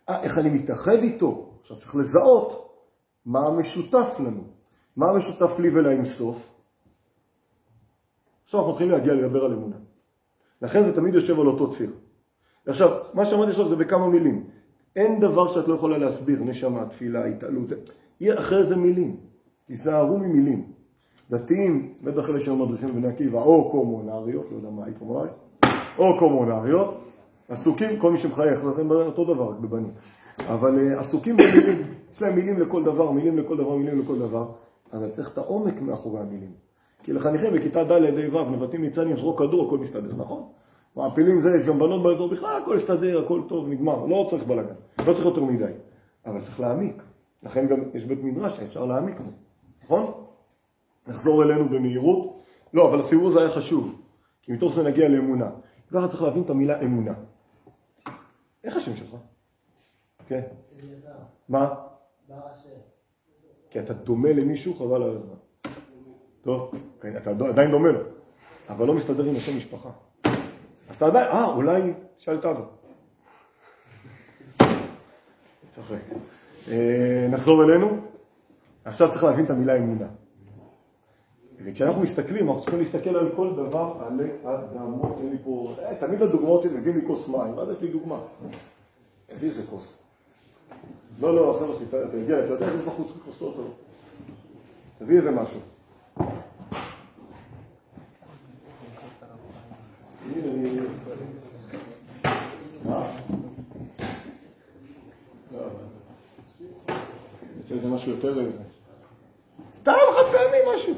איך אני מתאחד איתו? עכשיו צריך לזהות מה המשותף לנו. מה המשותף לי ולאינסוף? עכשיו אנחנו מתחילים להגיע לדבר על אמונה. לכן זה תמיד יושב על אותו ציר. עכשיו, מה שאמרתי עכשיו זה בכמה מילים. אין דבר שאת לא יכולה להסביר, נשמה, תפילה, התעלות. יהיה אחרי זה מילים. תיזהרו ממילים. דתיים, בטח אלה שמדריכים בבני עקיבא, או קומונריות, לא יודע מה היא קומונרית, או קומונריות, עסוקים, כל מי שמחייך, זה אותו דבר, רק בבנים. אבל עסוקים במילים, יש להם מילים לכל דבר, מילים לכל דבר, מילים לכל דבר, אבל צריך את העומק מאחורי המילים. כי לחניכים בכיתה ד' ו', נבטים ניצנים, יזרוק כדור, הכל מסתדר, נכון? מעפילים זה, יש גם בנות באזור בכלל, הכל מסתדר, הכל טוב, נגמר, לא צריך בלגן, לא צריך יותר מדי, אבל צריך להעמיק. לכן גם יש בית מדרש שאפשר להעמיק, נכון? נחזור אלינו במהירות. לא, אבל הסיבוב הזה היה חשוב, כי מתוך זה נגיע לאמונה. ככה צריך להבין את המילה אמונה. איך השם שלך? כן. מה? כי אתה דומה למישהו, חבל על הזמן. טוב, אתה עדיין דומה לו, אבל לא מסתדר עם השם משפחה. אז אתה עדיין, אולי שאלת אבא. צחק. נחזור אלינו. עכשיו צריך להבין את המילה אמונה. וכשאנחנו מסתכלים, אנחנו צריכים להסתכל על כל דבר, עלי אדמות, אין לי פה, תמיד הדוגמאות האלה, מביאים לי כוס מים, ואז יש לי דוגמה. תביא איזה כוס. לא, עכשיו אתה הגיע, אתה יודע, יש בחוץ כוסות, תביא איזה משהו. יוצא איזה משהו יותר איזה. סתם חד פעמי משהו.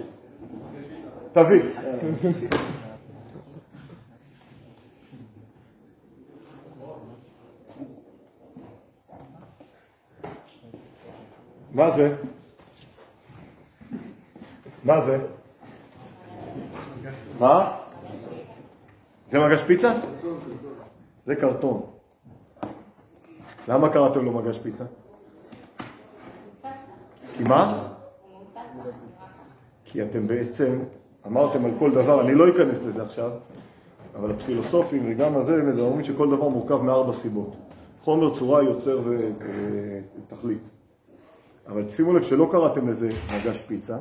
תביא. מה זה? מה זה? מה? זה מגש פיצה? זה קרטון. למה קראתם לו מגש פיצה? כי מה? כי אתם בעצם אמרתם על כל דבר, אני לא אכנס לזה עכשיו, אבל הפילוסופים וגם הזה מדברים שכל דבר מורכב מ4 סיבות. חומר, צורה, יוצר ותכלית. אבל שימו לב שלא קראתם לזה מגש פיצה,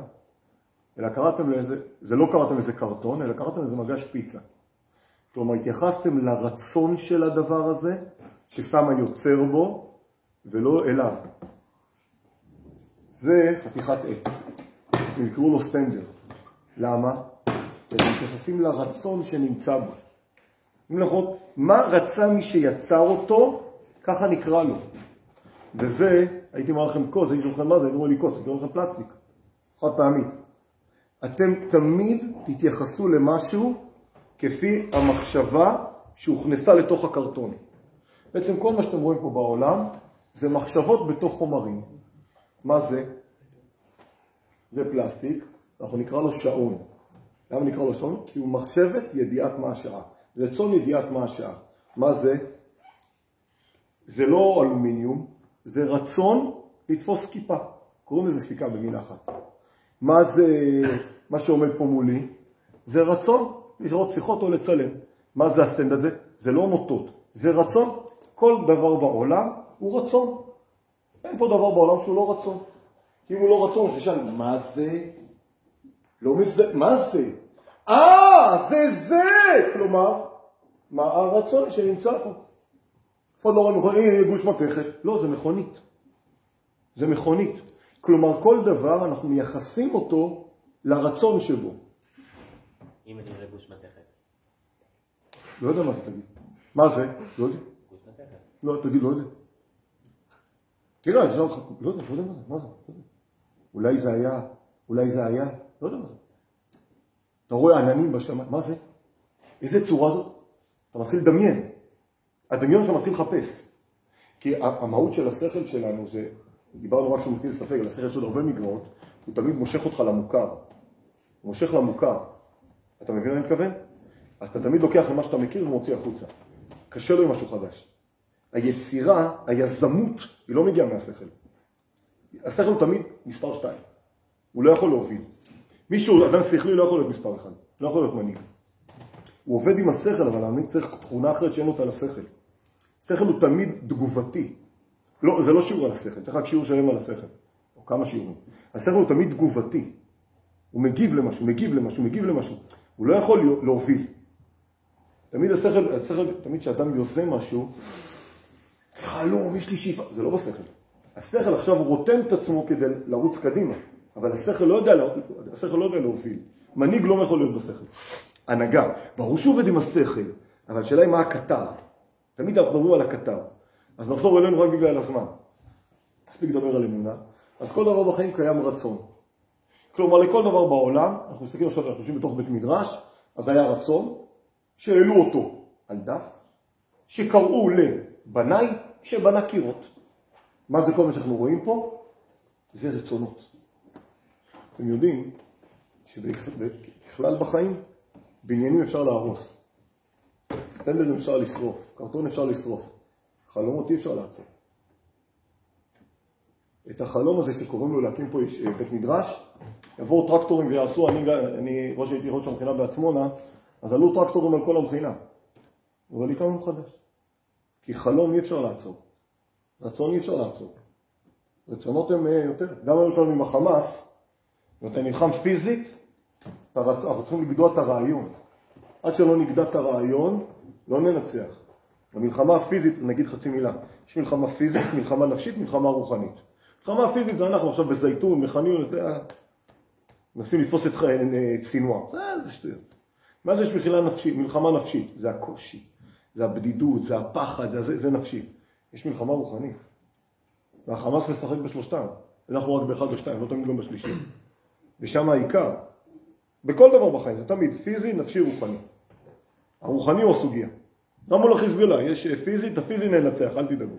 אלא קראתם לזה, זה לא קראתם לזה קרטון, אלא קראתם לזה מגש פיצה. כלומר, התייחסתם לרצון של הדבר הזה, ששם היוצר בו, ולא אליו. זה חתיכת עץ. אתם יקראו לו סטנדר. למה? כי אתם מתייחסים לרצון שנמצא בו. נכון, מה רצה מי שיצר אותו, ככה נקרא לו. וזה, הייתי אומר לכם כוס, הייתי אומר לכם מה זה, הייתי אומר לי כוס, הייתי אומר לכם פלסטיק, חד פעמית. אתם תמיד תתייחסו למשהו כפי המחשבה שהוכנסה לתוך הקרטון. בעצם כל מה שאתם רואים פה בעולם זה מחשבות בתוך חומרים. מה זה? זה פלסטיק, אנחנו נקרא לו שעון. למה נקרא לו שעון? כי הוא מחשבת ידיעת מה השעה. זה צון ידיעת מה השעה. מה זה? זה לא אלומיניום, זה רצון לתפוס כיפה. קוראים לזה סיכה במילה אחת. מה זה, מה שעומד פה מולי? זה רצון לראות שיחות או לצלם. מה זה הסטנד הזה? זה לא מוטות, זה רצון. כל דבר בעולם הוא רצון. אין פה דבר בעולם שהוא לא רצון. אם הוא לא רצון, חשב, מה זה? לא מזה, מה זה? זה! כלומר, מה הרצון שנמצא פה? פה לא רואים מכונית, גוש מתכת. לא, זה מכונית. זה מכונית. כלומר, כל דבר אנחנו מייחסים אותו לרצון שבו. אם אני רואה גוש מתכת. לא יודע מה זה תגיד. מה זה? לא יודע. גוש מתכת. לא, תגיד, לא יודע. תראה, אני שואל לך, לא יודע מה זה, מה זה? אולי זה היה, לא יודע מה זה. אתה רואה עננים בשמיים, מה זה? איזה צורה זאת? אתה מתחיל לדמיין. הדמיון שאתה מתחיל לחפש. כי המהות של השכל שלנו זה, דיברנו רק שהוא מטיל ספק, על השכל של הרבה מגרעות, הוא תמיד מושך אותך למוכר. הוא מושך למוכר. אתה מבין מה אני מתכוון? אז אתה תמיד לוקח למה שאתה מכיר ומוציא החוצה. קשה לו עם משהו חדש. היצירה, היזמות, היא לא מגיעה מהשכל. השכל הוא תמיד מספר 2. הוא לא יכול להוביל. מישהו, אדם שכלי, לא יכול להיות מספר 1. לא יכול להיות מנהיג. הוא עובד עם השכל, אבל המנהיג צריך תכונה אחרת שאין אותה לשכל. השכל הוא תמיד תגובתי. לא, זה לא שיעור על השכל, צריך רק שיעור שלם על השכל. או כמה שיעורים. השכל הוא תמיד תגובתי. הוא מגיב למשהו. הוא לא יכול להוביל. תמיד השכל, תמיד שאדם יוזם משהו, חלום, יש לי שאיפה, זה לא בשכל. השכל עכשיו רותם את עצמו כדי לרוץ קדימה, אבל השכל לא יודע להוביל. מנהיג לא יכול להיות בשכל. הנהגה, ברור שהוא עובד עם השכל, אבל השאלה היא מה הקטר. תמיד אנחנו מדברים על הקטר. אז נחזור אלינו רק בגלל הזמן. מספיק לדבר על אמונה. אז כל דבר בחיים קיים רצון. כלומר, לכל דבר בעולם, אנחנו מסתכלים עכשיו, אנחנו יושבים בתוך בית מדרש, אז היה רצון, שהעלו אותו על דף, שקראו לבניי, שבנה קירות. מה זה כל מה שאנחנו רואים פה? זה רצונות. אתם יודעים שבכלל בחיים, בניינים אפשר להרוס. סטנדרדים אפשר לשרוף, קרטון אפשר לשרוף. חלומות אי אפשר לעצור. את החלום הזה שקוראים לו להקים פה בית מדרש, יבואו טרקטורים ויעשו, אני הייתי ראש המכינה בעצמונה, אז עלו טרקטורים על כל המכינה. אבל היא קמה מחדש. כי חלום אי אפשר לעצור. רצון אי אפשר לעצור. רצונות הם יותר. גם היום שלנו עם החמאס, ואתה נלחם פיזית, אנחנו צריכים לגדוע את הרעיון. עד שלא נגדע את הרעיון, לא ננצח. המלחמה הפיזית, נגיד חצי מילה, יש מלחמה פיזית, מלחמה נפשית, מלחמה רוחנית. מלחמה פיזית זה אנחנו עכשיו בזייתון, מכנים, מנסים לתפוס את סינואר. זה שטויות. מה זה יש מלחמה נפשית? זה הקושי, זה הבדידות, זה הפחד, זה נפשי. יש מלחמה רוחנית. והחמאס משחק בשלושתם. אנחנו רק באחד ושתיים, לא תמיד גם בשלישי. ושם העיקר. בכל דבר בחיים, זה תמיד פיזי, נפשי, רוחני. הרוחני הוא הסוגיה. גם מול החיזבאללה, יש פיזי, את הפיזי ננצח, אל תדאגו.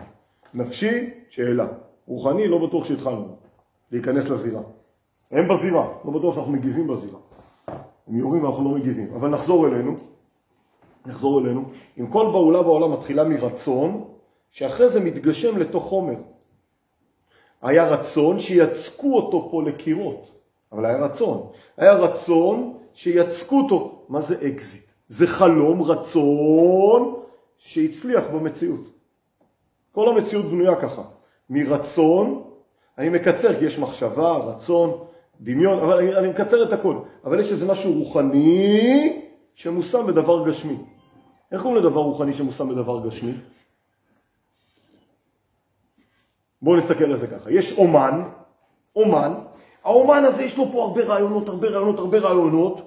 נפשי, שאלה. רוחני, לא בטוח שהתחלנו להיכנס לזירה. הם בזירה, לא בטוח שאנחנו מגיבים בזירה. הם יורים ואנחנו לא מגיבים. אבל נחזור אלינו. אם כל בעולם מתחילה מרצון, שאחרי זה מתגשם לתוך חומר. היה רצון שיצקו אותו פה לקירות. אבל היה רצון שיצקו אותו. מה זה אקזיט? זה חלום, רצון שהצליח במציאות. כל המציאות בנויה ככה. מרצון, אני מקצר כי יש מחשבה, רצון, דמיון, אבל אני מקצר את הכל. אבל יש איזה משהו רוחני שמושם בדבר גשמי. איך קוראים לדבר רוחני שמושם בדבר גשמי? בואו נסתכל על זה ככה. יש אומן, האומן הזה יש לו פה הרבה רעיונות,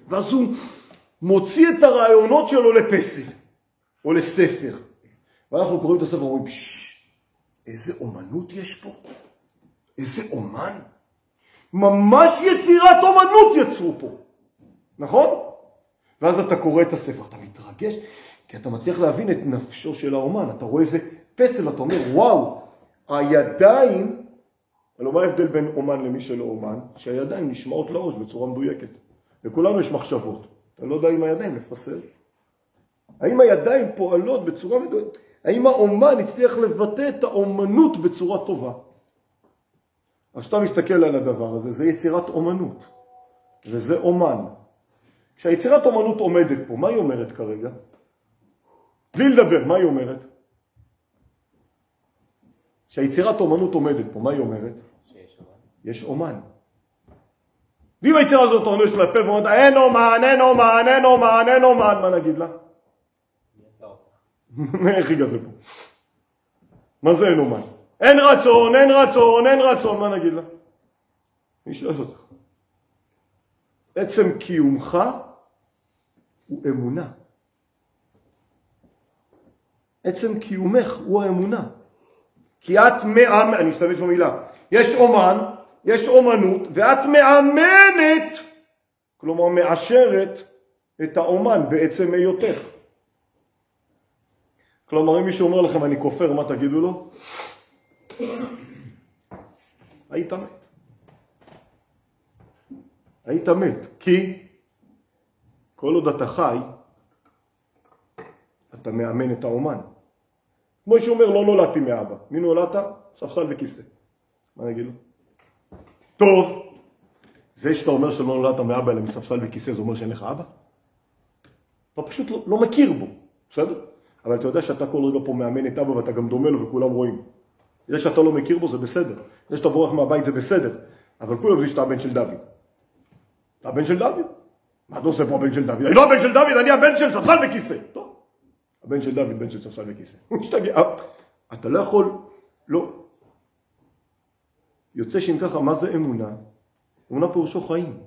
ואז הוא מוציא את הרעיונות שלו לפסל. או לספר. ואנחנו קוראים את הספר ואומרים, איזה אומנות יש פה? איזה אומן? ממש יצירת אומנות יצרו פה. נכון? ואז אתה קורא את הספר, אתה מתרגש, כי אתה מצליח להבין את נפשו של האומן. אתה רואה איזה פסל, אתה אומר, וואו, הידיים, לא מה ההבדל בין אומן למי שלא אומן? שהידיים נשמעות לראש בצורה מדויקת. לכולנו יש מחשבות. אתה לא יודע אם הידיים לפסל. האם הידיים פועלות בצורה מדויקת? האם האומן הצליח לבטא את האומנות בצורה טובה? אז שאתה מסתכל על הדבר הזה, זה יצירת אומנות. וזה אומן. כשהיצירת אומנות עומדת פה, מה היא אומרת כרגע? בלי לדבר, מה היא אומרת? כשהיצירת אומנות עומדת פה, מה היא אומרת? שיש אומן. יש אומן. ואם היצירה הזאת עונה של הפה ואומרת, אין אומן, אין אומן, אין אומן, אין אומן, מה נגיד לה? איך הגעת לפה? מה זה אין אומן? אין רצון, אין רצון, אין רצון, מה נגיד לה? אני שואל אותך. עצם קיומך הוא אמונה. עצם קיומך הוא האמונה. כי את מאמן, אני אשתמש במילה, יש אומן, יש אומנות, ואת מאמנת, כלומר מאשרת את האומן בעצם היותך. כלומר, אם מישהו אומר לכם, אני כופר, מה תגידו לו? היית מת. היית מת, כי כל עוד אתה חי, אתה מאמן את האומן. כמו שאומר, לא נולדתי מאבא. מי נולדת? ספסל וכיסא. מה נגיד לו? טוב, זה שאתה אומר שלא נולדת מאבא אלא מספסל וכיסא, זה אומר שאין לך אבא? אתה פשוט לא מכיר בו, בסדר? אבל אתה יודע שאתה כל רגע פה מאמן את אבא ואתה גם דומה לו וכולם רואים. זה שאתה לא מכיר בו זה בסדר. זה שאתה בורח מהבית זה בסדר. אבל כולם יודעים שאתה הבן של דוד. אתה הבן של דוד? מה אתה עושה פה הבן של דוד? אני לא הבן של דוד, אני הבן של ספסל וכיסא. טוב. הבן של דוד, בן של ספסל וכיסא. הוא משתגע. אתה לא יכול, לא. יוצא שאם ככה, מה זה אמונה? אמונה פירושו חיים.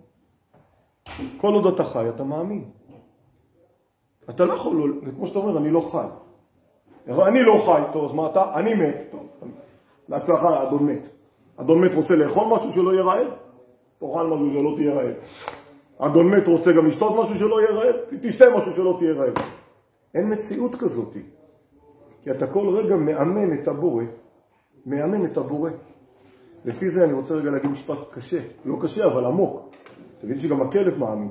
כל עוד אתה חי, אתה מאמין. אתה לא יכול, כמו שאתה אומר, אני לא חי. אני לא חי, טוב, אז מה אתה? אני מת. טוב, להצלחה, אדון מת. אדון מת רוצה לאכול משהו שלא יהיה רעב? תאכל משהו שלא תהיה רעב. אדון מת רוצה גם לשתות משהו שלא יהיה רעב? תשתה משהו שלא תהיה רעב. אין מציאות כזאת. כי אתה כל רגע מאמן את הבורא. מאמן את הבורא. לפי זה אני רוצה רגע להגיד משפט קשה. לא קשה, אבל עמוק. תגיד שגם הכלב מאמין.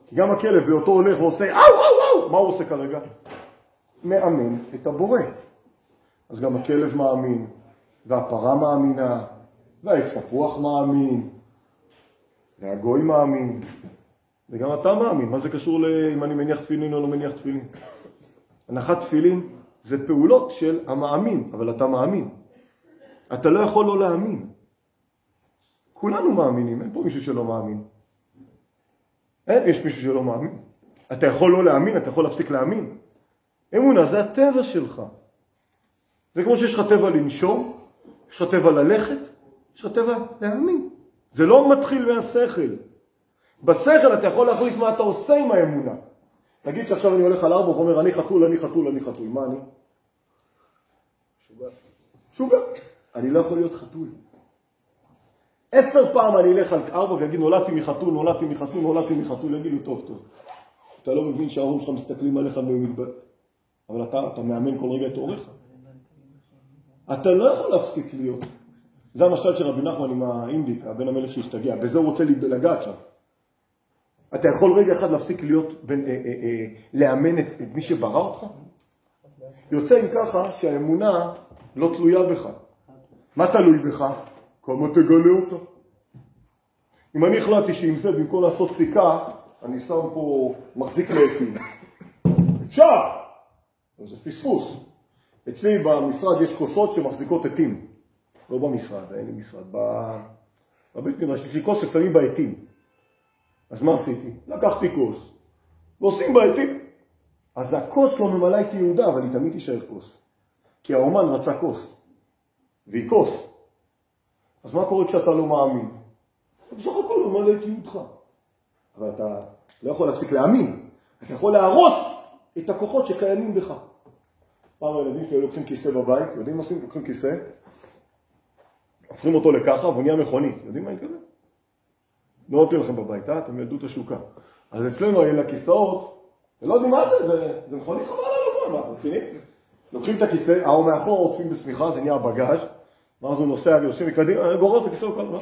כי גם הכלב באותו הולך ועושה אאו אאו אאו. מה הוא עושה כרגע? מאמן את הבורא. אז גם הכלב מאמין. והפרה מאמינה. והעץ תפוח מאמין. והגוי מאמין. וגם אתה מאמין. מה זה קשור אם אני מניח תפילין או לא מניח תפילין? הנחת תפילין זה פעולות של המאמין, אבל אתה מאמין. אתה לא יכול לא להאמין. כולנו מאמינים, אין פה מישהו שלא מאמין. יש מישהו שלא מאמין. אתה יכול לא להאמין, אתה יכול להפסיק להאמין. אמונה זה הטבע שלך. זה כמו שיש לך טבע לנשום, יש לך טבע ללכת, יש לך טבע להאמין. זה לא מתחיל מהשכל. בשכל אתה יכול להחליט מה אתה עושה עם האמונה. נגיד שעכשיו אני הולך על ארבע ואומר, אני חתול, אני חתול, אני חתול. מה אני? שוגע. שוגע. אני לא יכול להיות חתול. 10 פעם אני אלך על ארבע ויגיד, נולדתי מחתול, נולדתי מחתול, נולדתי מחתול. יגידו, טוב, טוב. אתה לא מבין שההורים שלך מסתכלים עליך במדבר. אבל אתה מאמן כל רגע את הוריך. אתה לא יכול להפסיק להיות. זה המשל של רבי נחמן עם האינדיק, הבן המלך שהשתגע. בזה הוא רוצה לגעת שם. אתה יכול רגע אחד להפסיק להיות, לאמן את מי שברא אותך? יוצא עם ככה שהאמונה לא תלויה בך. מה תלוי בך? כמה תגלה אותה. אם אני החלטתי שעם זה, במקום לעשות סיכה, אני שם פה מחזיק לעתים. אפשר! זה פספוס. אצלי במשרד יש כוסות שמחזיקות עתים. לא במשרד, אין לי משרד. בבית מדרש, יש לי כוס ששמים בעתים. אז מה עשיתי? לקחתי כוס, ועושים בעתים. אז הכוס לא ממלא את יהודה, אבל היא תמיד תישאר כוס. כי האומן רצה כוס, והיא כוס. אז מה קורה כשאתה לא מאמין? אתה בסך הכל ממלא את יהודך. אבל אתה לא יכול להפסיק להאמין. אתה יכול להרוס את הכוחות שקיימים בך. פעם הילדים שלי לוקחים כיסא בבית, יודעים מה עושים? לוקחים כיסא, הופכים אותו לככה והוא נהיה מכונית. יודעים מה יקרה? לא נותנים לכם בבית, אתם ילדו את השוקה. אז אצלנו היו לכיסאות, לא יודעים מה זה, זה מכונית חבל על הזמן, מה, אתה רציני? לוקחים את הכיסא, ההוא מאחור, עוטפים בשמיכה, זה נהיה בגאז', ואז הוא נוסע, יושבים מקדימה, גורר את הכיסא וכל מה.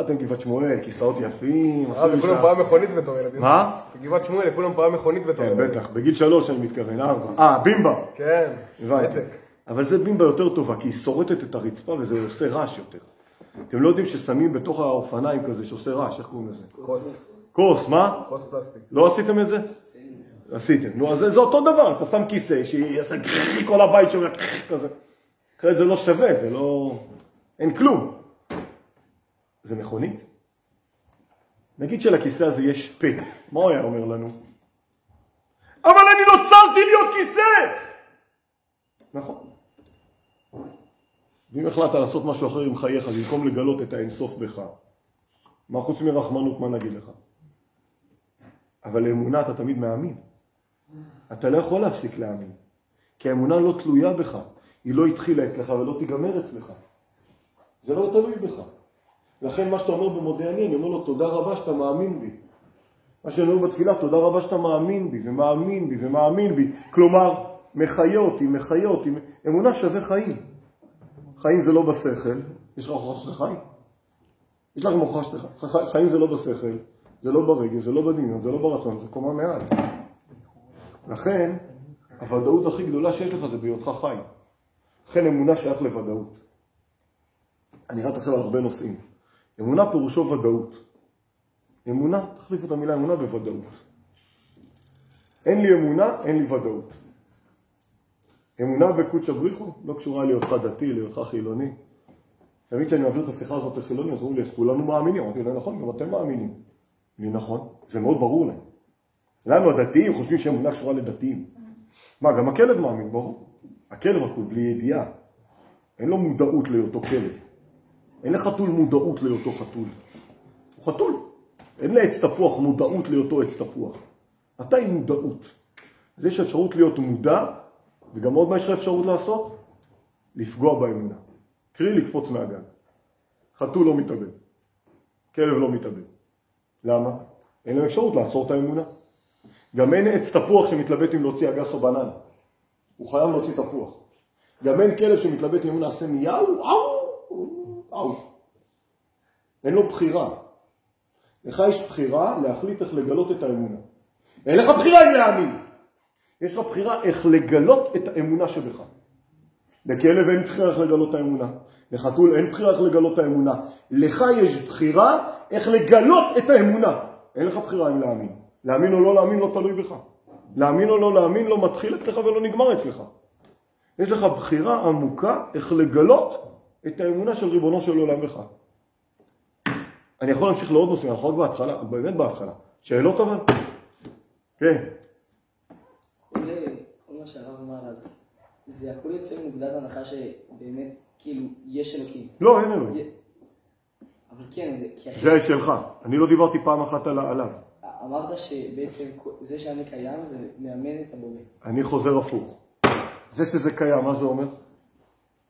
אתם גבעת שמואל, כיסאות יפים. וכולם פעם מכונית בתור ילדים. מה? בגבעת שמואל, כולם פעם מכונית בתור ילדים. כן, בטח, בגיל 3 אני מתכוון, 4. בימבה. כן. הבנתי. אבל זה בימבה יותר טובה, כי היא שורטת את הרצפה וזה עושה רעש יותר. אתם לא יודעים ששמים בתוך האופניים כזה שעושה רעש, איך קוראים לזה? כוס, מה? כוס פלסטיק. לא עשיתם את זה? עשיתם. נו, אז זה אותו דבר, אתה שם כיסא שיעשה כל הבית שאומר כזה. אחרי זה לא שווה, זה לא... אין כלום. זה מכונית? נגיד שלכיסא הזה יש פה, מה הוא היה אומר לנו? אבל אני נוצרתי להיות כיסא! נכון. ואם החלטת לעשות משהו אחר עם חייך, במקום לגלות את האינסוף בך, מה חוץ מרחמנות, מה נגיד לך? אבל לאמונה אתה תמיד מאמין. אתה לא יכול להפסיק להאמין. כי האמונה לא תלויה בך. היא לא התחילה אצלך ולא תיגמר אצלך. זה לא תלוי בך. לכן מה שאתה אומר במודה אני אומר לו תודה רבה שאתה מאמין בי. מה שאני אומר בתפילה, תודה רבה שאתה מאמין בי ומאמין בי ומאמין בי. כלומר, מחיה אותי. אמונה שווה חיים. חיים זה לא בשכל. יש לך הוכחה של חיים? יש לך הוכחה של חיים זה לא בשכל, זה לא ברגל, זה לא בדמיון, זה לא ברצון, זה קומה מעל. לכן, הוודאות הכי גדולה שיש לך זה בהיותך חי. לכן אמונה שייך לוודאות. אני רץ עכשיו על הרבה נושאים. אמונה פירושו ודאות. אמונה, תחליף את המילה אמונה בוודאות. אין לי אמונה, אין לי ודאות. אמונה בקודש בריחו לא קשורה להיותך דתי, להיותך חילוני. תמיד כשאני מעביר את השיחה הזאת לחילוני, אז אומרים לי, כולנו מאמינים. אמרתי להם, נכון, גם אתם מאמינים. לי נכון, זה מאוד ברור להם. לנו הדתיים חושבים שאמונה קשורה לדתיים. מה, גם הכלב מאמין, ברור. הכלב הכול, בלי ידיעה. אין לו מודעות להיותו כלב. אין לחתול מודעות להיותו חתול. הוא חתול. אין לעץ תפוח מודעות להיותו עץ תפוח. אתה עם מודעות. אז יש אפשרות להיות מודע, וגם עוד מה יש לך אפשרות לעשות? לפגוע באמונה. קרי לקפוץ מהגג. חתול לא מתאבד. כלב לא מתאבד. למה? אין להם אפשרות לעצור את האמונה. גם אין עץ תפוח שמתלבט אם להוציא אגס או בנן. הוא חייב להוציא תפוח. גם אין כלב שמתלבט אם הוא נעשה מיהו, אהו. אין לו בחירה. לך יש בחירה להחליט איך לגלות את האמונה. אין לך בחירה אם להאמין. יש לך בחירה איך לגלות את האמונה שבך. לכלב אין בחירה איך לגלות את האמונה. לחתול אין בחירה איך לגלות את האמונה. לך יש בחירה איך לגלות את האמונה. אין לך בחירה אם להאמין. להאמין או לא להאמין לא תלוי בך. להאמין או לא להאמין לא מתחיל אצלך ולא נגמר אצלך. יש לך בחירה עמוקה איך לגלות את האמונה של ריבונו של עולם בך. אני יכול להמשיך לעוד נושאים, אנחנו רק בהתחלה, באמת בהתחלה. שאלות אבל? כן. כל מה שהרב אמר אז, זה הכל יוצא מנקודת הנחה שבאמת, כאילו, יש אלוקים. לא, אין אלוהים. אבל כן, זה שלך. אני לא דיברתי פעם אחת עליו. אמרת שבעצם זה שאני קיים זה מאמן את הבורא. אני חוזר הפוך. זה שזה קיים, מה זה אומר?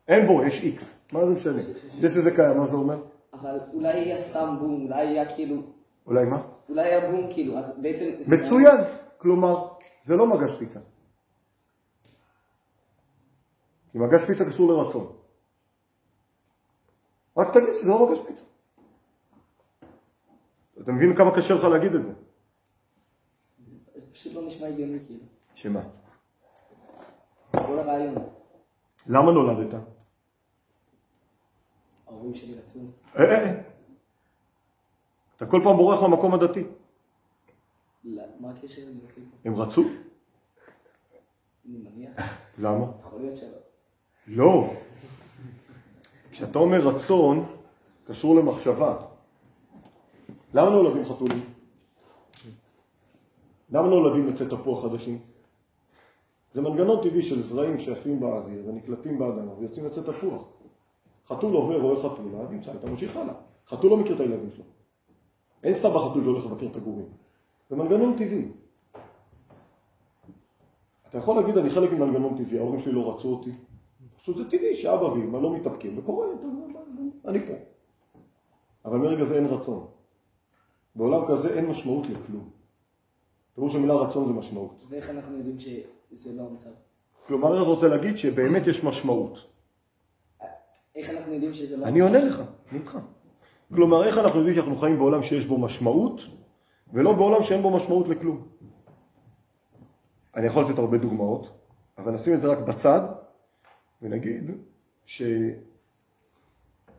אין בו, יש איקס. מה זה משנה? זה שזה קיים, מה זה אומר? אבל אולי היה סתם בום, אולי היה כאילו... אולי מה? אולי היה בום כאילו, אז בעצם... מצוין. כלומר, זה לא מגש פיצה. כי מגש פיצה קשור לרצון. רק תגיד שזה לא מגש פיצה. אתה מבין כמה קשה לך להגיד את זה? זה פשוט לא נשמע הגיוני כאילו. שמה? כל הרעיון. למה נולדת? ההורים שלי רצו. אתה כל פעם בורח למקום הדתי. מה הקשר לדתי? הם רצו? אני מניח. למה? יכול להיות שלא. לא. כשאתה אומר רצון, קשור למחשבה. למה נולדים חתולים? למה נולדים עצי תפוח חדשים? זה מנגנון טבעי של זרעים שעפים באוויר ונקלטים באדמה ויוצאים עצי תפוח. חתול עובר, רואה חתול, נמצא, אתה ממשיך הלאה. חתול לא מכיר את הילדים שלו. אין סתם בחתול שהולך לבקר את הגורים. זה מנגנון טבעי. אתה יכול להגיד, אני חלק ממנגנון טבעי, ההורים שלי לא רצו אותי. פשוט זה טבעי שאבא ואמא לא מתאפקים, וקורה, אני פה. אבל מרגע זה אין רצון. בעולם כזה אין משמעות לכלום. פירוש המילה רצון זה משמעות. ואיך אנחנו יודעים שזה לא המצב? כלומר, אני רוצה להגיד שבאמת יש משמעות. איך אנחנו יודעים שזה לא המצב? אני עונה לך, אני איתך. כלומר, איך אנחנו יודעים שאנחנו חיים בעולם שיש בו משמעות, ולא בעולם שאין בו משמעות לכלום. אני יכול לתת הרבה דוגמאות, אבל נשים את זה רק בצד, ונגיד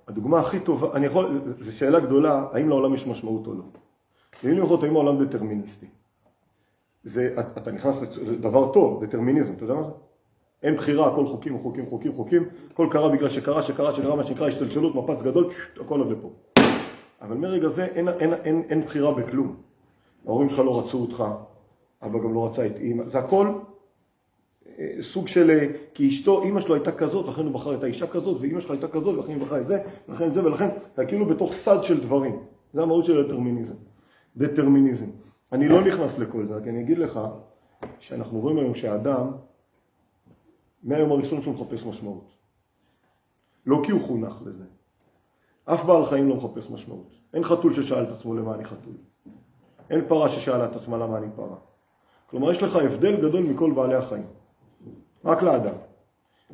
שהדוגמה הכי טובה, זו שאלה גדולה, האם לעולם יש משמעות או לא. ואם לראות, האם העולם דטרמיניסטי. אתה נכנס לדבר טוב, דטרמיניזם, אתה יודע מה זה? אין בחירה, הכל חוקים, חוקים, חוקים, חוקים, הכל קרה בגלל שקרה, מה שנקרא השתלשלות, מפץ גדול, הכל עד לפה. אבל מרגע זה אין בחירה בכלום. ההורים שלך לא רצו אותך, אבא גם לא רצה את אמא, זה הכל סוג של, כי אשתו, אמא שלו הייתה כזאת, לכן הוא בחר את האישה כזאת, ואמא שלו הייתה כזאת, ולכן הוא בחר את זה, ולכן את זה, ולכן זה כאילו בתוך סד של דברים. זה המהות של דטרמיניזם. דטרמיניזם. אני לא נכנס לכל זה, רק אני אגיד לך שאנחנו רואים היום שהאדם, מהיום הראשון שהוא מחפש משמעות. לא כי הוא חונך לזה. אף בעל חיים לא מחפש משמעות. אין חתול ששאל את עצמו למה אני חתול. אין פרה ששאלה את עצמה למה אני פרה. כלומר, יש לך הבדל גדול מכל בעלי החיים. רק לאדם.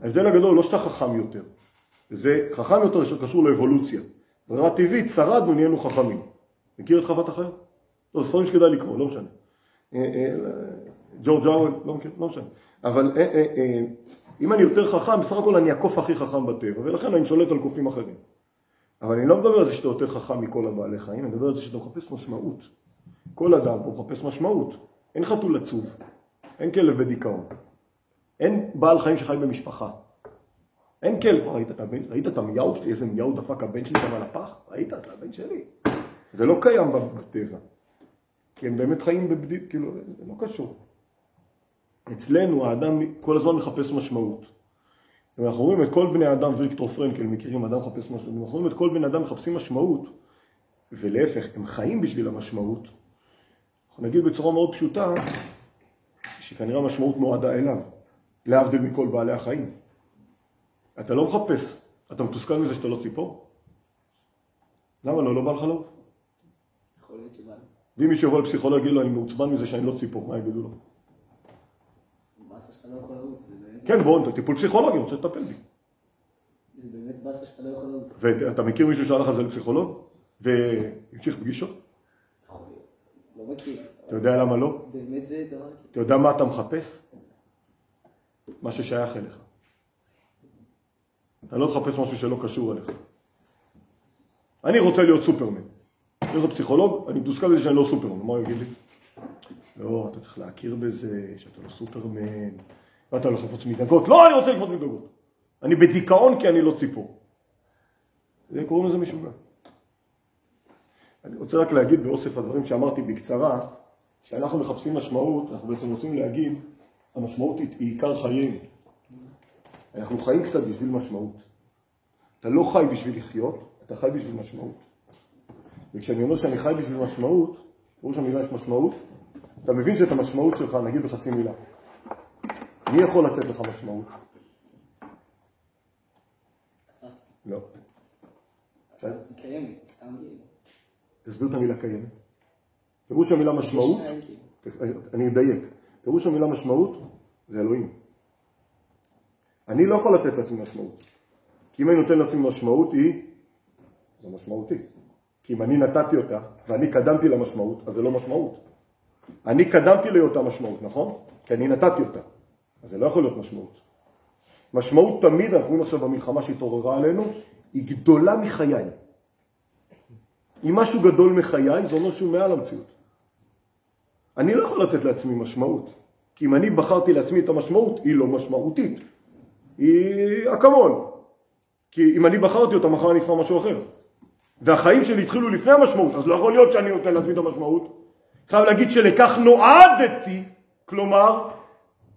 ההבדל הגדול לא שאתה חכם יותר. וזה חכם יותר שקשור לאבולוציה. ברירה טבעית, שרדנו, נהיינו חכמים. מכיר את חוות החיות? לא, ספרים שכדאי לקרוא, לא משנה. ג'ורג' אורוול, לא מכיר, לא משנה. אבל אם אני יותר חכם, בסך הכל אני הקוף הכי חכם בטבע, ולכן אני שולט על קופים אחרים. אבל אני לא מדבר על זה שאתה יותר חכם מכל הבעלי חיים, אני מדבר על זה שאתה מחפש משמעות. כל אדם פה מחפש משמעות. אין חתול עצוב, אין כלב בדיכאון. אין בעל חיים שחי במשפחה. אין כלב, ראית את המיהו שלי, איזה מיהו דפק הבן שלי שם על הפח? ראית? זה הבן שלי. זה לא קיים בטבע. כי הם באמת חיים בבדיד, כאילו, זה לא קשור. אצלנו האדם כל הזמן מחפש משמעות. אנחנו רואים את כל בני האדם, ויקטור פרנקל מכירים, אדם מחפש משמעות. אנחנו רואים את כל בני האדם מחפשים משמעות, ולהפך, הם חיים בשביל המשמעות. אנחנו נגיד בצורה מאוד פשוטה, שכנראה המשמעות נועדה אליו, להבדיל מכל בעלי החיים. אתה לא מחפש, אתה מתוסכל מזה שאתה לא ציפור? למה לא? לא בא לך לעוף? יכול להיות שבא לי. ואם מישהו יבוא לפסיכולוג יגיד לו, אני מעוצבן מזה שאני לא ציפור, מה יגידו לו? באסה שאתה לא יכול לעוף, זה באמת... כן, בואו, טיפול פסיכולוגי, אני רוצה לטפל בי. זה באמת באסה שאתה לא יכול לעוף. ואתה מכיר מישהו שהלך על זה לפסיכולוג? והמשיך פגישות? יכול להיות, לא מכיר. אתה יודע למה לא? באמת זה דבר... אתה יודע מה אתה מחפש? מה ששייך אליך. אתה לא תחפש משהו שלא קשור אליך. אני רוצה להיות סופרמן. להיות פסיכולוג, אני מתוסכל בזה שאני לא סופרמן. מה הוא יגיד לי? לא, אתה צריך להכיר בזה, שאתה לא סופרמן, ואתה לא חפוץ מגגות. לא, אני רוצה לקפוץ מגגות. אני בדיכאון כי אני לא ציפור. זה קוראים לזה משוגע. אני רוצה רק להגיד באוסף הדברים שאמרתי בקצרה, שאנחנו מחפשים משמעות, אנחנו בעצם רוצים להגיד, המשמעות היא עיקר חיינו. אנחנו חיים קצת בשביל משמעות. אתה לא חי בשביל לחיות, אתה חי בשביל משמעות. וכשאני אומר שאני חי בשביל משמעות, פירוש המילה יש משמעות, אתה מבין שאת המשמעות שלך, נגיד בחצי מילה. מי יכול לתת לך משמעות? לא. אז היא קיימת, סתם כאילו. תסביר את המילה קיימת. פירוש המילה משמעות, אני אדייק. פירוש המילה משמעות זה אלוהים. אני לא יכול לתת לעצמי משמעות. כי אם אני נותן לעצמי משמעות זה משמעותית. כי אם אני נתתי אותה ואני קדמתי למשמעות, אז זה לא משמעות. אני קדמתי לאותה משמעות, נכון? כי אני נתתי אותה. אז זה לא יכול להיות משמעות. משמעות תמיד, אנחנו רואים עכשיו במלחמה שהתעוררה עלינו, היא גדולה מחיי. אם משהו גדול מחיי, זה אומר שהוא מעל המציאות. אני לא יכול לתת לעצמי משמעות. כי אם אני בחרתי לעצמי את המשמעות, היא לא משמעותית. היא אקמול. כי אם אני בחרתי אותה, מחר אני אבחר משהו אחר. והחיים שלי התחילו לפני המשמעות, אז לא יכול להיות שאני נותן לעצמי את המשמעות. חייב להגיד שלכך נועדתי, כלומר,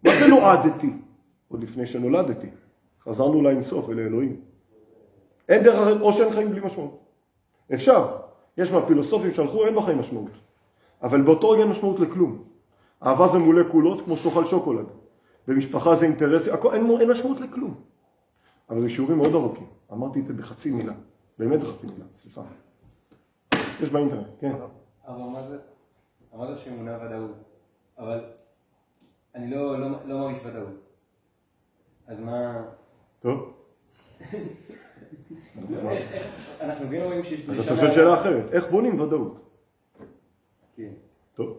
מה זה נועדתי? עוד לפני שנולדתי. חזרנו לאינסוף ולאלוהים. אין דרך אחרת, או שאין חיים בלי משמעות. אפשר. יש מהפילוסופים שהלכו, אין בחיים משמעות. אבל באותו רגע אין משמעות לכלום. אהבה זה מולקולות כמו שתאכל שוקולד. במשפחה זה אינטרס, אין משמעות לכלום. אבל זה שיעורים מאוד ארוכים. אמרתי את זה בחצי מילה. באמת בחצי מילה, סליחה. יש באינטרנט, כן. אבל אמרת שאמונה ודאות, אבל אני לא מרגיש ודאות. אז מה... טוב. אנחנו גם רואים שיש אז אתה שואל שאלה אחרת, איך בונים ודאות? כן. טוב.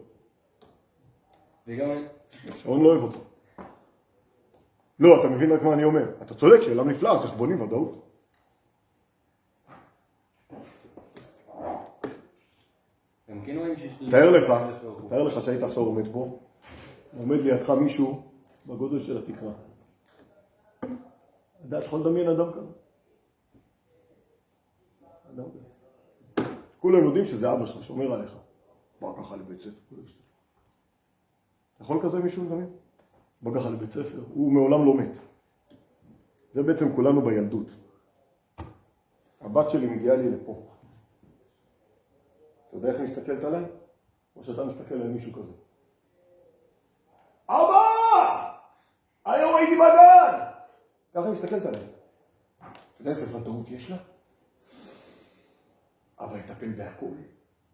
וגם... שעון לא אוהב אותו. לא, אתה מבין רק מה אני אומר. אתה צודק, שאלה נפלאה, אז איך בונים ודאות? גם כן רואים שיש... תאר לך שהיית עכשיו עומד פה, עומד לידך מישהו בגודל של התקרה. אתה יכול לדמיין אדם כזה? אדם כזה. כולם יודעים שזה אבא שלך שומר עליך. בא ככה לבית ספר. יכול כזה מישהו לדמיין? בא ככה לבית ספר. הוא מעולם לא מת. זה בעצם כולנו בילדות. הבת שלי מגיעה לי לפה. אתה יודע איך היא מסתכלת עליי? או שאתה מסתכל על מישהו כזה. אבא! היום הייתי בגן! ככה היא מסתכלת עליי. אתה יודע איזה ודאות יש לה? אבא יטפל בהכל.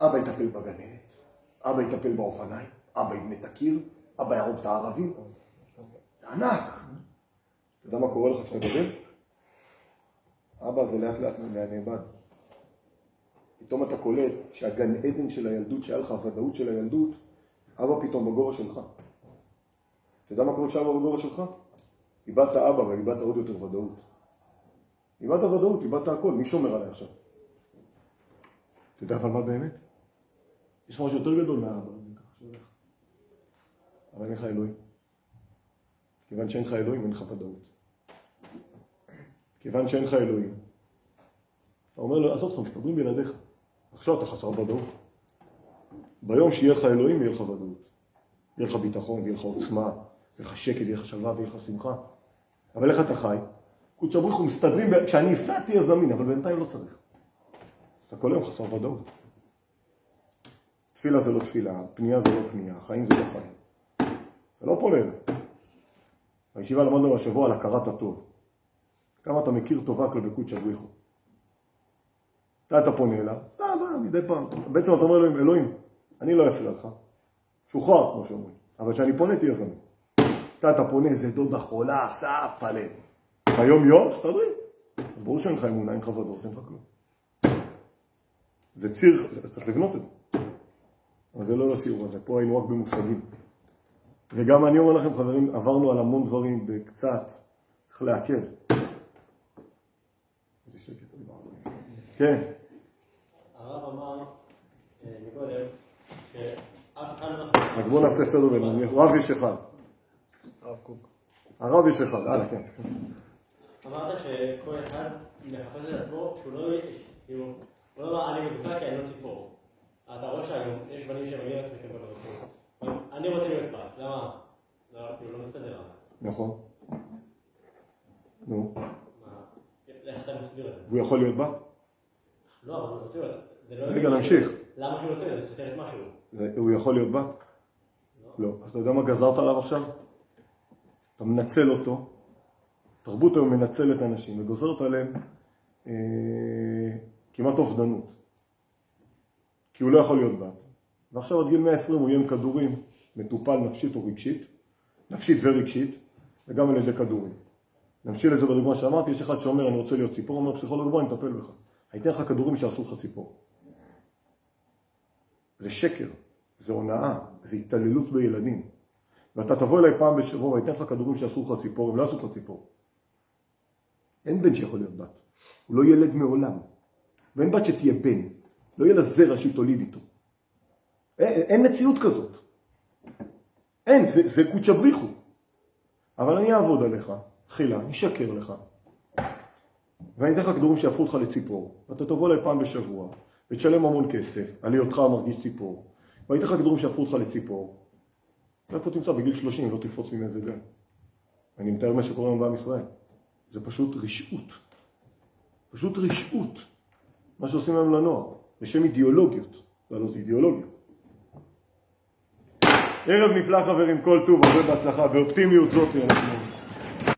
אבא יטפל בגננת. אבא יטפל באופניים. אבא יבנה את הקיר. אבא ירוג את הערבים. זה ענק. אתה יודע מה קורה לך כשאתה גדל? אבא זה לאט לאט מהנאבד. פתאום אתה קולט שהגן עדן של הילדות, שהיה לך הוודאות של הילדות, אבא פתאום בגובה שלך. אתה יודע מה קורה כשאבא בגובה שלך? איבדת אבא ואיבדת עוד יותר ודאות. איבדת ודאות, איבדת הכל, מי שומר עליי עכשיו? אתה יודע אבל מה באמת? יש משהו יותר גדול מהאבא. אבל אין לך אלוהים. כיוון שאין לך אלוהים, אין לך ודאות. כיוון שאין לך אלוהים. אתה אומר לו, עזוב, מסתדרים בלעדיך. עכשיו אתה חסר ודאות. ביום שיהיה לך אלוהים, יהיה לך ודאות. יהיה לך ביטחון, יהיה לך עוצמה, יהיה לך שקט, יהיה לך שלווה ויהיה לך שמחה. אבל איך אתה חי? קודש ברוך הוא מסתדרים, כשאני הפתעתי תהיה זמין, אבל בינתיים לא צריך. אתה כל היום חסר ודאות. תפילה זה לא תפילה, פנייה זה לא פנייה, חיים זה לא חיים. זה לא פועל. הישיבה למדנו השבוע על הכרת הטוב. כמה אתה מכיר טובה כל בקודש ברוך הוא. אתה פונה אליו, מדי פעם. בעצם אתה אומר לו, אלוהים, אני לא אפריע לך. שוחרר, כמו שאומרים. אבל כשאני פונה, תהיה זמין. אתה פונה, זה דודה חולה, עכשיו, פלא. ביום יום, תסתדרים. אז ברור שאין לך אמונה, אין לך ודאות, אין לך כלום. זה ציר, צריך לבנות את זה. אבל זה לא לשיעור הזה, פה היינו רק במושגים. וגם אני אומר לכם, חברים, עברנו על המון דברים בקצת, צריך להקל. איזה שקט, כן. הרב אמר מקודם שאף אחד לא... רק בוא נעשה סדר בינינו, רב יש אחד. הרב יש אחד, הלאה, כן. אמרת שכל אחד מחפש את עצמו שהוא לא... הוא לא אמר, אני מבוקר כי אני לא ציפור. אתה רואה שהיום יש בנים שמגיעים את מקבל בציפור. אני רוצה להיות בת, למה? לא מסתדר. נכון. נו. איך אתה מסביר את זה? הוא יכול להיות בת? לא, אבל הוא רוצה להיות. רגע, נמשיך. למה שהוא רוצה? זה סותר את משהו. הוא יכול להיות בת? לא. אז אתה יודע מה גזרת עליו עכשיו? אתה מנצל אותו. תרבות היום מנצלת אנשים וגוזרת עליהם כמעט אובדנות. כי הוא לא יכול להיות בת. ועכשיו עד גיל 120 הוא יהיה עם כדורים, מטופל נפשית או רגשית, נפשית ורגשית, וגם על ידי כדורים. נמשיל את זה בדוגמה שאמרתי, יש אחד שאומר, אני רוצה להיות ציפור, אומר פסיכולוג, בוא, אני אטפל בך. הייתן לך כדורים שעשו לך ציפור. זה שקר, זה הונאה, זה התעללות בילדים. ואתה תבוא אליי פעם בשבוע, והייתן לך כדורים שעשו לך ציפור, הם לא עשו לך ציפור. אין בן שיכול להיות בת. הוא לא ילד מעולם. ואין בת שתהיה בן. לא יהיה לה זרע שהיא תוליד איתו. אין מציאות כזאת. אין, זה קודש בריך הוא. אבל אני אעבוד עליך, תחילה, אני אשקר לך. ואני אתן לך כדורים שיהפכו אותך לציפור. ואתה תבוא אליי פעם בשבוע, ותשלם המון כסף, על היותך מרגיש ציפור. ואני אתן לך כדורים שיהפכו אותך לציפור. איפה תמצא בגיל 30, לא תקפוץ ממאיזה גן. אני מתאר מה שקורה לנו בעם ישראל. זה פשוט רשעות. פשוט רשעות. מה שעושים היום לנוער. בשם אידיאולוגיות. לא, זה אידיאולוגיה. ערב נפלא חברים, כל טוב, הרבה בהצלחה, באופטימיות זאת אנחנו